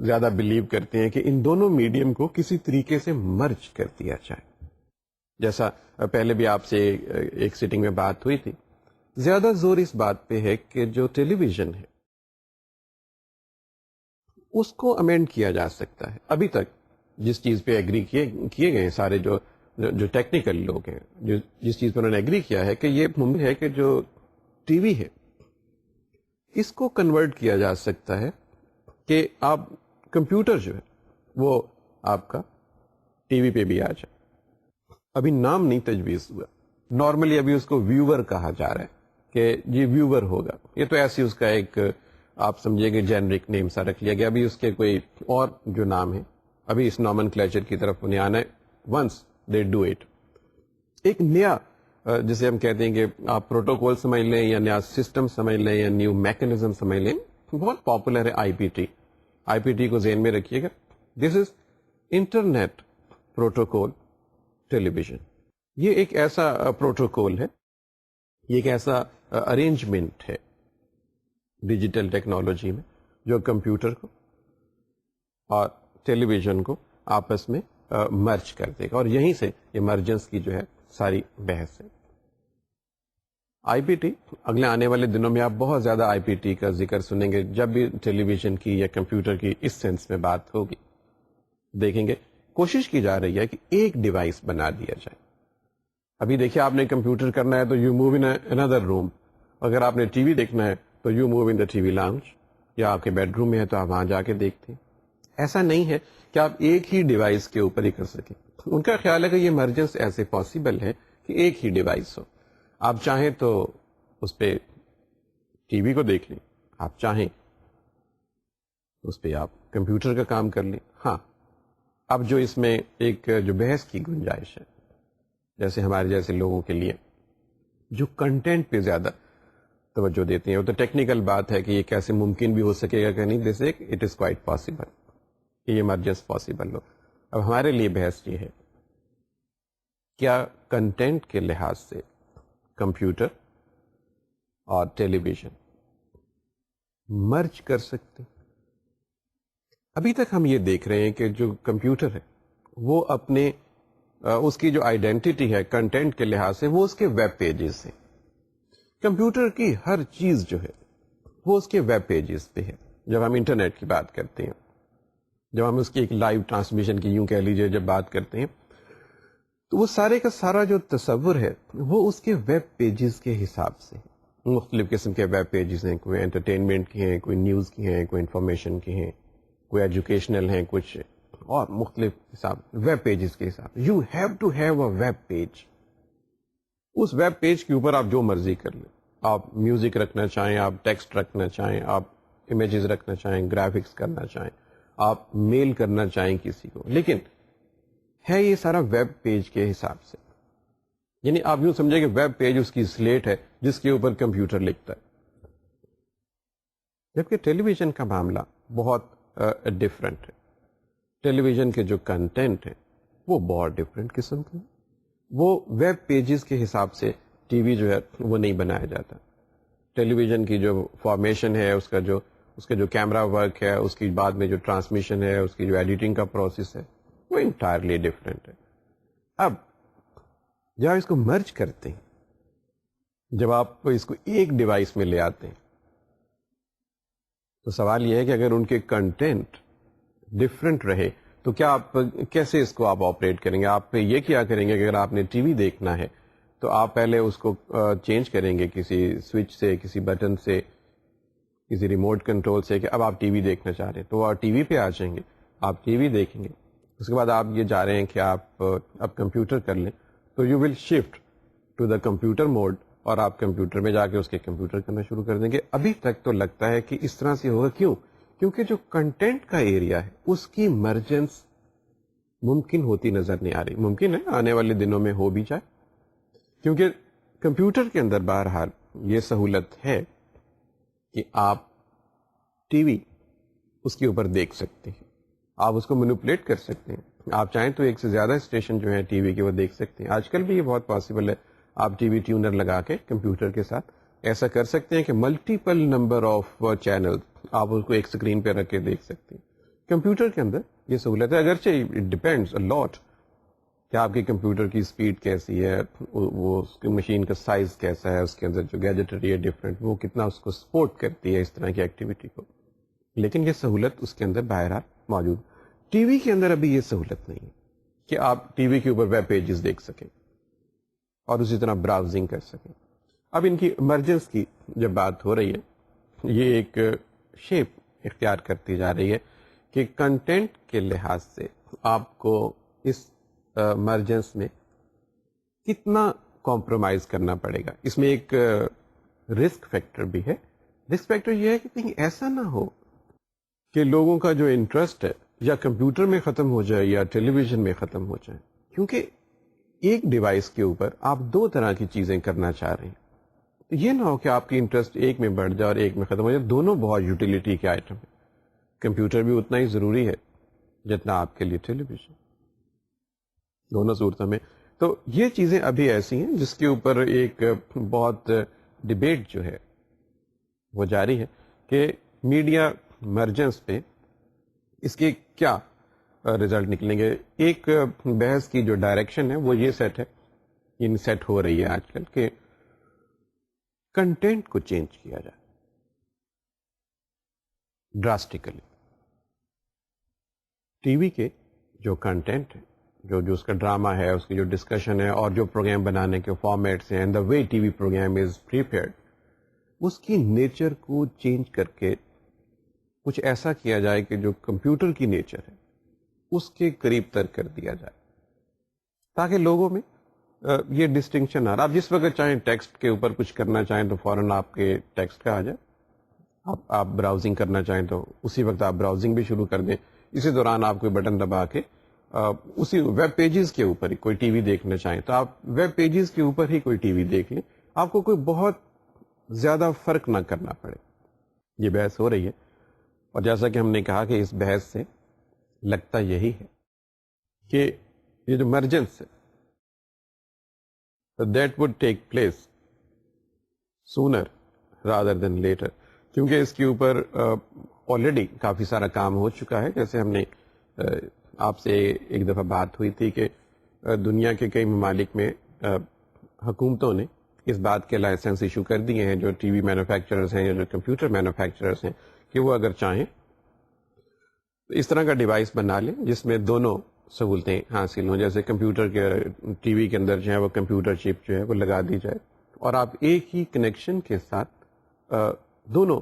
زیادہ بلیو کرتے ہیں کہ ان دونوں میڈیم کو کسی طریقے سے مرج کر دیا جائے. جیسا پہلے بھی آپ سے ایک سیٹنگ میں بات ہوئی تھی, زیادہ زور اس بات پہ ہے کہ جو ٹیلی ویژن ہے اس کو امینڈ کیا جا سکتا ہے. ابھی تک جس چیز پہ ایگری کیے گئے سارے جو ٹیکنیکل لوگ ہیں, جس چیز پہ انہوں نے ایگری کیا ہے کہ یہ ممکن ہے کہ جو ٹی وی ہے اس کو کنورٹ کیا جا سکتا ہے کہ آپ کمپیوٹر جو ہے وہ آپ کا ٹی وی پہ بھی آ جائے. ابھی نام نہیں تجویز ہوا, نارملی ابھی اس کو ویور کہا جا رہا ہے کہ جی ویور ہوگا. یہ تو ایسی اس کا ایک آپ سمجھے کہ جینرک نیم سا رکھ لیا گیا. ابھی اس کے کوئی اور جو نام ہے ابھی اس نامن کلیچر کی طرف انہیں آنا ہے. ونس دے ڈو اٹ, ایک نیا جسے ہم کہتے ہیں کہ آپ پروٹوکول سمجھ لیں یا نیا سسٹم سمجھ لیں یا نیو میکنزم سمجھ لیں, بہت پاپولر ہے آئی پی ٹی. آئی پی ٹی کو ذہن میں رکھیے گا, this is internet protocol television. یہ ایک ایسا پروٹوکول ہے, یہ ایک ایسا ارینجمنٹ ہے ڈیجیٹل ٹیکنالوجی میں جو کمپیوٹر کو اور ٹیلی ویژن کو آپس میں مرج کر دے گا, اور یہیں سے یہ مرجنس کی جو ہے ساری بحث ہے. آئی پی ٹی اگلے آنے والے دنوں میں آپ بہت زیادہ آئی پی ٹی کا ذکر سنیں گے. جب بھی ٹیلی ویژن کی یا کمپیوٹر کی اس سینس میں بات ہوگی, دیکھیں گے کوشش کی جا رہی ہے کہ ایک ڈیوائس بنا دیا جائے. ابھی دیکھیے آپ نے کمپیوٹر کرنا ہے تو یو موو ان اندر روم, اگر آپ نے ٹی وی دیکھنا ہے تو you move in the T V lounge, یا آپ کے بیڈ روم میں ہے تو آپ وہاں جا کے دیکھتے ہیں. ایسا نہیں ہے کہ آپ ایک ہی ڈیوائس کے اوپر ہی کر سکیں. ان کا خیال ہے کہ یہ مرجنس ایسے پاسبل ہے کہ ایک ہی ڈیوائس ہو. آپ چاہیں تو اس پہ ٹی وی کو دیکھ لیں, آپ چاہیں اس پہ آپ کمپیوٹر کا کام کر لیں. ہاں اب جو اس میں ایک جو بحث کی گنجائش ہے, جیسے ہمارے جیسے لوگوں کے لیے جو کنٹینٹ پہ زیادہ توجہ دیتے ہیں, وہ تو ٹیکنیکل بات ہے کہ یہ کیسے ممکن بھی ہو سکے گا کہ نہیں. جیسے اٹ از کوائٹ پاسبل کہ یہ مرجنس پاسبل ہو. اب ہمارے لیے بحث یہ ہے, کیا کنٹینٹ کے لحاظ سے کمپیوٹر اور ٹیلی ویژن مرج کر سکتے. ابھی تک ہم یہ دیکھ رہے ہیں کہ جو کمپیوٹر ہے وہ اپنے اس کی جو آئیڈینٹی ہے کنٹینٹ کے لحاظ سے وہ اس کے ویب پیجز ہیں. کمپیوٹر کی ہر چیز جو ہے وہ اس کے ویب پیجز پہ ہے. جب ہم انٹرنیٹ کی بات کرتے ہیں, جب ہم اس کی ایک لائیو ٹرانسمیشن کی یوں کہہ لیجیے جب بات کرتے ہیں, تو وہ سارے کا سارا جو تصور ہے وہ اس کے ویب پیجز کے حساب سے ہے. مختلف قسم کے ویب پیجز ہیں, کوئی انٹرٹینمنٹ کی ہیں, کوئی نیوز کی ہیں, کوئی انفارمیشن کی ہیں, کوئی ایجوکیشنل ہیں, کچھ اور مختلف حساب ویب پیجز کے حساب. You have to have a web page. اس ویب پیج کے اوپر آپ جو مرضی کر لیں, آپ میوزک رکھنا چاہیں, آپ ٹیکسٹ رکھنا چاہیں, آپ امیجز رکھنا چاہیں, گرافکس کرنا چاہیں, آپ میل کرنا چاہیں کسی کو, لیکن ہے یہ سارا ویب پیج کے حساب سے. یعنی آپ یوں سمجھیں کہ ویب پیج اس کی سلیٹ ہے جس کے اوپر کمپیوٹر لکھتا ہے. جبکہ ٹیلی ویژن کا معاملہ بہت ڈفرینٹ ہے. ٹیلی ویژن کے جو کنٹینٹ ہے وہ بہت ڈفرینٹ قسم کے ہیں. وہ ویب پیجز کے حساب سے ٹی وی جو ہے وہ نہیں بنایا جاتا. ٹیلی ویژن کی جو فارمیشن ہے, اس کا جو کیمرہ ورک ہے, اس کی بعد میں جو ٹرانسمیشن ہے, اس کی جو ایڈیٹنگ کا پروسیس ہے, وہ انٹائرلی ڈفرینٹ ہے. اب جب آپ اس کو مرج کرتے ہیں, جب آپ اس کو ایک ڈیوائس میں لے آتے ہیں, تو سوال یہ ہے کہ اگر ان کے کنٹینٹ ڈفرینٹ رہے تو کیا آپ کیسے اس کو آپ آپریٹ کریں گے. آپ یہ کیا کریں گے کہ اگر آپ نے ٹی وی دیکھنا ہے تو آپ پہلے اس کو چینج کریں گے کسی سوئچ سے, کسی بٹن سے, کسی ریموٹ کنٹرول سے, کہ اب آپ ٹی وی دیکھنا چاہ رہے ہیں تو آپ ٹی وی پہ آ جائیں گے, آپ ٹی وی دیکھیں گے. اس کے بعد آپ یہ جا رہے ہیں کہ آپ اب کمپیوٹر کر لیں, تو you will shift to the computer mode, اور آپ کمپیوٹر میں جا کے اس کے کمپیوٹر کرنا شروع کر دیں گے. ابھی تک تو لگتا ہے کہ اس طرح سے ہوگا. کیوں؟ کیونکہ جو کنٹینٹ کا ایریا ہے اس کی مرجنس ممکن ہوتی نظر نہیں آ رہی. ممکن ہے آنے والے دنوں میں ہو بھی جائے, کیونکہ کمپیوٹر کے اندر بہرحال یہ سہولت ہے کہ آپ ٹی وی اس کے اوپر دیکھ سکتے ہیں, آپ اس کو مینوپولیٹ کر سکتے ہیں. آپ چاہیں تو ایک سے زیادہ اسٹیشن جو ہے ٹی وی کے وہ دیکھ سکتے ہیں. آج کل بھی یہ بہت پاسبل ہے, آپ ٹی وی ٹیونر لگا کے کمپیوٹر کے ساتھ ایسا کر سکتے ہیں کہ ملٹیپل نمبر آف چینل آپ اس کو ایک اسکرین پہ رکھ کے دیکھ سکتے ہیں. کمپیوٹر کے اندر یہ سہولت ہے, اگرچہ اٹ ڈپینڈس اے لاٹ کہ آپ کے کمپیوٹر کی اسپیڈ کیسی ہے, وہ اس کی مشین کا سائز کیسا ہے, اس کے اندر جو گیجٹری ہے ڈفرینٹ, وہ کتنا اس کو سپورٹ کرتی ہے اس طرح کی ایکٹیویٹی کو. لیکن یہ سہولت اس کے اندر بہرحال موجود. ٹی وی کے اندر ابھی یہ سہولت نہیں ہے کہ آپ ٹی وی کے اوپر ویب پیجز دیکھ سکیں اور اسی طرح براؤزنگ کر سکیں. اب ان کی ایمرجنس کی جب بات ہو رہی ہے، یہ ایک شیپ اختیار کرتی جا رہی ہے کہ کنٹینٹ کے لحاظ سے آپ کو اس ایمرجنس میں کتنا کمپرومائز کرنا پڑے گا. اس میں ایک رسک فیکٹر بھی ہے. رسک فیکٹر یہ ہے کہ کہیں ایسا نہ ہو کہ لوگوں کا جو انٹرسٹ ہے یا کمپیوٹر میں ختم ہو جائے یا ٹیلی ویژن میں ختم ہو جائے، کیونکہ ایک ڈیوائس کے اوپر آپ دو طرح کی چیزیں کرنا چاہ رہے ہیں. یہ نہ ہو کہ آپ کی انٹرسٹ ایک میں بڑھ جائے اور ایک میں ختم ہو جائے. دونوں بہت یوٹیلیٹی کے آئٹم ہیں. کمپیوٹر بھی اتنا ہی ضروری ہے جتنا آپ کے لیے ٹیلی ویژن. دونوں صورتوں میں تو یہ چیزیں ابھی ایسی ہیں جس کے اوپر ایک بہت ڈبیٹ جو ہے وہ جاری ہے کہ میڈیا مرجنس پہ اس کے کیا رزلٹ نکلیں گے. ایک بحث کی جو ڈائریکشن ہے وہ یہ سیٹ ہو رہی ہے آج کل کہ کنٹینٹ کو چینج کیا جائے ڈراسٹیکلی. ٹی وی کے جو کنٹینٹ ہے، جو اس کا ڈرامہ ہے، اس کی جو ڈسکشن ہے اور جو پروگرام بنانے کے فارمیٹس ہیں، دا وے ٹی وی پروگرام از پریپیئرڈ، اس کی نیچر کو چینج کر کے کچھ ایسا کیا جائے کہ جو کمپیوٹر کی نیچر ہے اس کے قریب تر کر دیا جائے، تاکہ لوگوں میں یہ ڈسٹنکشن آ رہا. آپ جس وقت چاہیں ٹیکسٹ کے اوپر کچھ کرنا چاہیں تو فوراً آپ کے ٹیکسٹ کا آ جائے. آپ براؤزنگ کرنا چاہیں تو اسی وقت آپ براؤزنگ بھی شروع کر دیں. اسی دوران آپ کوئی بٹن دبا کے اسی ویب پیجز کے اوپر ہی کوئی ٹی وی دیکھنا چاہیں تو آپ ویب پیجز کے اوپر ہی کوئی ٹی وی دیکھ لیں. آپ کو کوئی بہت زیادہ فرق نہ کرنا پڑے. یہ بحث ہو رہی ہے اور جیسا کہ ہم نے کہا کہ اس بحث سے لگتا یہی ہے کہ یہ جو مرجنس ہے that would take place sooner rather than later, کیونکہ اس کے اوپر آلریڈی کافی سارا کام ہو چکا ہے. جیسے ہم نے آپ سے ایک دفعہ بات ہوئی تھی کہ دنیا کے کئی ممالک میں حکومتوں نے اس بات کے لائسنس ایشو کر دیے ہیں، جو ٹی وی مینوفیکچررز ہیں یا جو کمپیوٹر مینوفیکچررز ہیں، کہ وہ اگر چاہیں تو اس طرح کا ڈیوائس بنا لیں جس میں دونوں سہولتیں حاصل ہوں. جیسے کمپیوٹر کے ٹی وی کے اندر جو ہے وہ کمپیوٹر چپ جو ہے وہ لگا دی جائے اور آپ ایک ہی کنیکشن کے ساتھ دونوں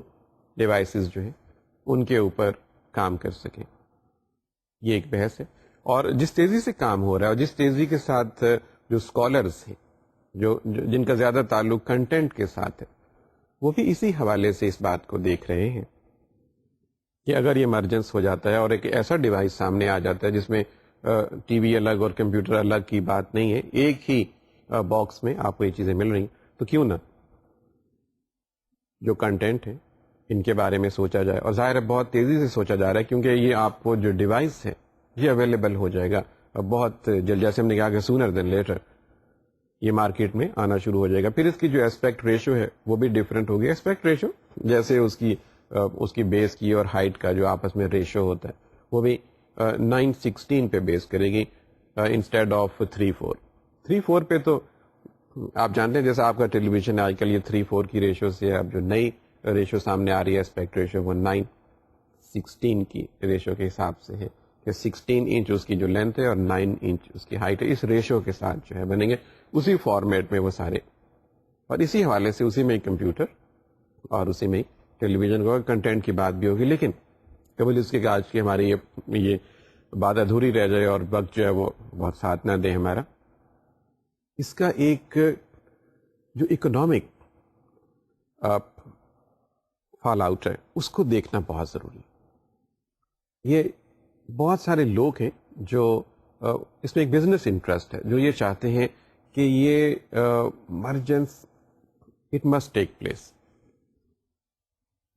ڈیوائسز جو ہیں ان کے اوپر کام کر سکیں. یہ ایک بحث ہے. اور جس تیزی سے کام ہو رہا ہے اور جس تیزی کے ساتھ جو اسکالرز ہیں جن کا زیادہ تعلق کنٹینٹ کے ساتھ ہے، وہ بھی اسی حوالے سے اس بات کو دیکھ رہے ہیں کہ اگر یہ ایمرجنس ہو جاتا ہے اور ایک ایسا ڈیوائس سامنے آ جاتا ہے جس میں ٹی وی الگ اور کمپیوٹر الگ کی بات نہیں ہے، ایک ہی باکس میں آپ کو یہ چیزیں مل رہی ہیں، تو کیوں نہ جو کنٹینٹ ہے ان کے بارے میں سوچا جائے. اور ظاہر ہے بہت تیزی سے سوچا جا رہا ہے کیونکہ یہ آپ کو جو ڈیوائس ہے یہ اویلیبل ہو جائے گا بہت جلد. جیسے ہم نے کہا کہ سونر دین لیٹر یہ مارکیٹ میں آنا شروع ہو جائے گا. پھر اس کی جو ایسپیکٹ ریشو ہے وہ بھی ڈفرینٹ ہوگی. ایسپیکٹ ریشو جیسے اس کی بیس کی اور ہائٹ کا جو آپس میں ریشو ہوتا ہے وہ بھی 9:16 پہ بیس کرے گی انسٹیڈ آف 3:4. 3:4 پہ تو آپ جانتے ہیں جیسا آپ کا ٹیلی ویژن آج کل یہ 3:4 کی ریشو سے اب جو نئی ریشو سامنے آ رہی ہے ایسپیکٹ ریشو وہ 9:16 کی ریشو کے حساب سے ہے کہ 16 انچ اس کی جو لینتھ ہے اور 9 انچ اس کی ہائٹ ہے. اس ریشو کے ساتھ جو ہے بنیں گے اسی فارمیٹ میں وہ سارے، اور اسی حوالے سے اسی میں کمپیوٹر اور اسی میں ٹیلی ویژن کو کنٹینٹ کی بات بھی ہوگی. لیکن قبل اس کے آج کی ہماری یہ بات ادھوری رہ جائے اور وقت جو ہے وہ بہت ساتھ نہ دے ہمارا، اس کا ایک جو اکنامک فال آؤٹ ہے اس کو دیکھنا بہت ضروری ہے. یہ بہت سارے لوگ ہیں جو اس میں ایک بزنس انٹرسٹ ہے، جو یہ چاہتے ہیں کہ یہ مرجنس it must take place.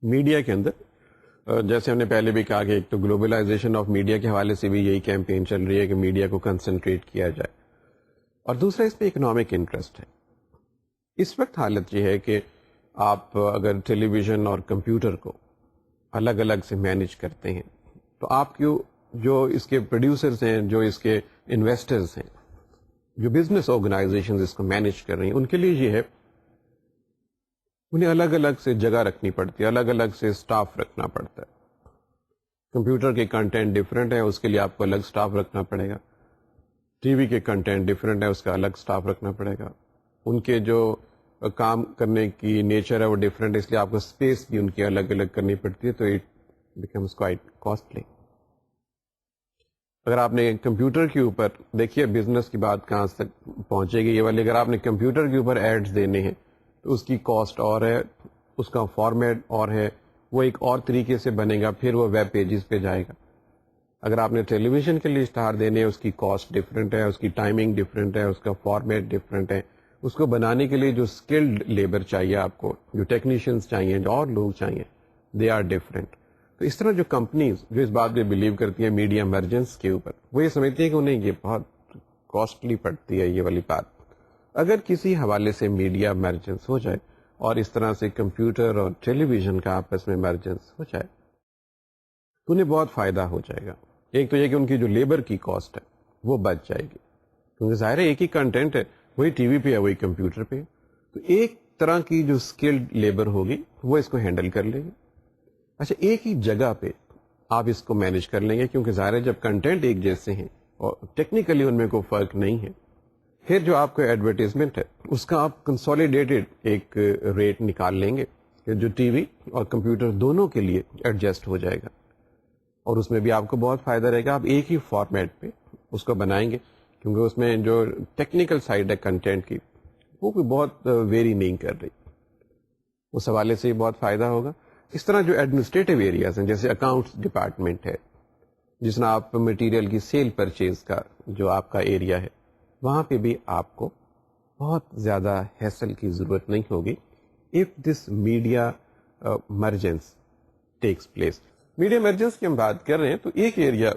Media کے اندر جیسے ہم نے پہلے بھی کہا کہ ایک تو گلوبلائزیشن آف میڈیا کے حوالے سے بھی یہی کیمپین چل رہی ہے کہ میڈیا کو کنسنٹریٹ کیا جائے، اور دوسرا اس میں اکنامک انٹرسٹ ہے. اس وقت حالت یہ ہے کہ آپ اگر ٹیلی ویژن اور کمپیوٹر کو الگ الگ سے مینیج کرتے ہیں تو آپ جو اس کے پروڈیوسرز ہیں، جو اس کے انویسٹرز ہیں، جو بزنس آرگنائزیشنز اس کو مینیج کر رہی ہیں، ان کے لیے یہ ہے انہیں الگ الگ سے جگہ رکھنی پڑتی ہے، الگ الگ سے اسٹاف رکھنا پڑتا ہے. کمپیوٹر کے کنٹینٹ ڈفرینٹ ہے، اس کے لیے آپ کو الگ اسٹاف رکھنا پڑے گا. ٹی وی کے کنٹینٹ ڈفرینٹ ہے، اس کا الگ اسٹاف رکھنا پڑے گا. ان کے جو کام کرنے کی نیچر ہے وہ ڈفرینٹ، اس لیے آپ کو اسپیس بھی ان کی الگ الگ کرنی پڑتی ہے، تو اٹ بیکمس کوائٹ کاسٹلی. اگر آپ نے کمپیوٹر کے اوپر دیکھیے بزنس کی بات کہاں تک پہنچے گی یہ والی، اگر آپ نے کمپیوٹر کے اوپر ایڈز دینے ہیں تو اس کی کاسٹ اور ہے، اس کا فارمیٹ اور ہے، وہ ایک اور طریقے سے بنے گا، پھر وہ ویب پیجز پہ جائے گا. اگر آپ نے ٹیلی ویژن کے لیے اشتہار دینے ہیں، اس کی کاسٹ ڈفرینٹ ہے، اس کی ٹائمنگ ڈفرینٹ ہے، اس کا فارمیٹ ڈفرینٹ ہے، اس کو بنانے کے لیے جو اسکلڈ لیبر چاہیے آپ کو، جو ٹیکنیشینس چاہیے، جو اور لوگ چاہیے، دے آر ڈفرینٹ. تو اس طرح جو کمپنیز جو اس بات پہ بلیو کرتی ہیں میڈیا ایمرجنس کے اوپر، وہ یہ سمجھتی ہیں کہ انہیں یہ بہت کاسٹلی پڑتی ہے یہ والی بات. اگر کسی حوالے سے میڈیا ایمرجنس ہو جائے اور اس طرح سے کمپیوٹر اور ٹیلی ویژن کا آپس میں ایمرجنس ہو جائے تو انہیں بہت فائدہ ہو جائے گا. ایک تو یہ کہ ان کی جو لیبر کی کاسٹ ہے وہ بچ جائے گی، کیونکہ ظاہر ہے ایک ہی کنٹینٹ ہے، وہی ٹی وی پہ ہے، وہی کمپیوٹر پہ ہے، تو ایک طرح کی جو اسکلڈ لیبر ہوگی وہ اس کو ہینڈل کر لے گی. اچھا، ایک ہی جگہ پہ آپ اس کو مینج کر لیں گے، کیونکہ ظاہر ہے جب کنٹینٹ ایک جیسے ہیں اور ٹیکنیکلی ان میں کوئی فرق نہیں ہے، پھر جو آپ کا ایڈورٹیزمنٹ ہے اس کا آپ کنسولیڈیٹڈ ایک ریٹ نکال لیں گے کہ جو ٹی وی اور کمپیوٹر دونوں کے لیے ایڈجسٹ ہو جائے گا، اور اس میں بھی آپ کو بہت فائدہ رہے گا. آپ ایک ہی فارمیٹ پہ اس کو بنائیں گے، کیونکہ اس میں جو ٹیکنیکل سائڈ ہے کنٹینٹ کی وہ بھی بہت ویری نہیں کر رہی، اس حوالے سے ہی بہت فائدہ ہوگا. اس طرح جو ایڈمنسٹریٹو ایریاز ہیں جیسے اکاؤنٹس ڈپارٹمنٹ ہے، جس میں آپ مٹیریل کی سیل پرچیز کا جو آپ کا ایریا ہے، وہاں پہ بھی آپ کو بہت زیادہ ہیسل کی ضرورت نہیں ہوگی if this media mergence takes place. Media emergence کی ہم بات کر رہے ہیں تو ایک ایریا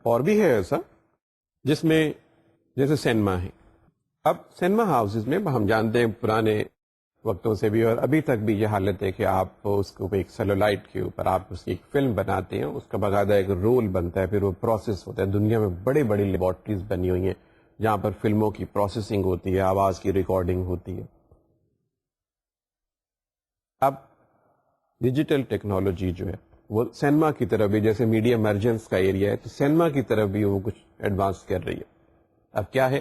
اور بھی ہے ایسا جس میں جیسے سینما ہے. اب سینما ہاؤسز میں ہم جانتے ہیں پرانے وقتوں سے بھی اور ابھی تک بھی یہ حالت ہے کہ آپ اس کو ایک سیلولائٹ کے اوپر آپ اس کی ایک فلم بناتے ہیں، اس کا باقاعدہ ایک رول بنتا ہے، پھر وہ پروسیس ہوتا ہے. دنیا میں بڑی بڑی لیبارٹریز بنی ہوئی ہیں جہاں پر فلموں کی پروسیسنگ ہوتی ہے، آواز کی ریکارڈنگ ہوتی ہے. اب ڈیجیٹل ٹیکنالوجی جو ہے وہ سینما کی طرف بھی، جیسے میڈیا ایمرجنس کا ایریا ہے تو سینما کی طرف بھی وہ کچھ ایڈوانس کر رہی ہے. اب کیا ہے،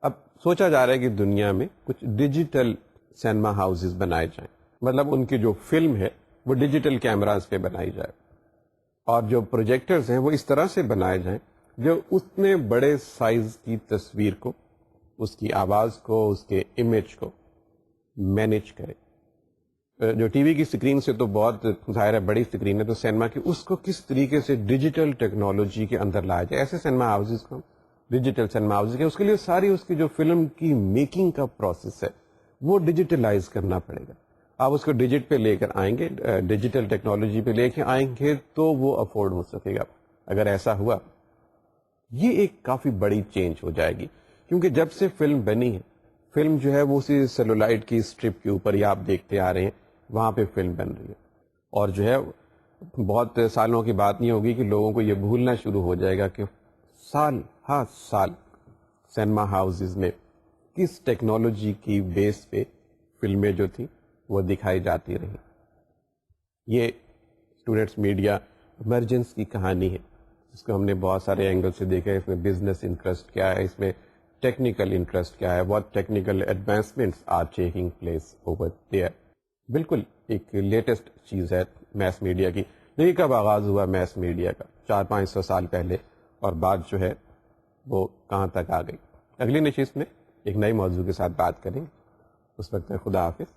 اب سوچا جا رہا ہے کہ دنیا میں کچھ ڈیجیٹل سینما ہاؤسز بنائے جائیں، مطلب ان کی جو فلم ہے وہ ڈیجیٹل کیمراز پہ بنائی جائے، اور جو پروجیکٹرز ہیں وہ اس طرح سے بنائے جائیں جو اتنے بڑے سائز کی تصویر کو، اس کی آواز کو، اس کے امیج کو مینیج کرے. جو ٹی وی کی اسکرین سے تو بہت ظاہر ہے بڑی اسکرین ہے، تو سینما کی اس کو کس طریقے سے ڈیجیٹل ٹیکنالوجی کے اندر لایا جائے. ایسے سینما ہاؤسز کو ڈیجیٹل سینما ہاؤسز کے، اس کے لیے ساری اس کی جو فلم کی میکنگ کا پروسیس ہے وہ ڈیجیٹلائز کرنا پڑے گا. آپ اس کو ڈیجٹ پہ لے کر آئیں گے، ڈیجیٹل ٹیکنالوجی پہ لے کے آئیں گے تو وہ افورڈ ہو سکے گا. اگر ایسا ہوا یہ ایک کافی بڑی چینج ہو جائے گی، کیونکہ جب سے فلم بنی ہے، فلم جو ہے وہ اسی سیلولائٹ کی اسٹرپ کے اوپر ہی آپ دیکھتے آ رہے ہیں، وہاں پہ فلم بن رہی ہے. اور جو ہے بہت سالوں کی بات نہیں ہوگی کہ لوگوں کو یہ بھولنا شروع ہو جائے گا کہ سال ہر سال سینما ہاؤسز میں کس ٹیکنالوجی کی بیس پہ فلمیں جو تھیں وہ دکھائی جاتی رہی. یہ اسٹوڈنٹس میڈیا ایمرجنس کی کہانی ہے، اس کو ہم نے بہت سارے اینگل سے دیکھا ہے. اس میں بزنس انٹرسٹ کیا ہے، اس میں ٹیکنیکل انٹرسٹ کیا ہے، what technical advancements are taking place over there. بالکل ایک لیٹسٹ چیز ہے میس میڈیا کی. دیکھیے کب آغاز ہوا میس میڈیا کا، 400-500 سال پہلے، اور بات جو ہے وہ کہاں تک آ گئی. اگلی نشست میں ایک نئے موضوع کے ساتھ بات کریں گے. اس وقت خدا حافظ.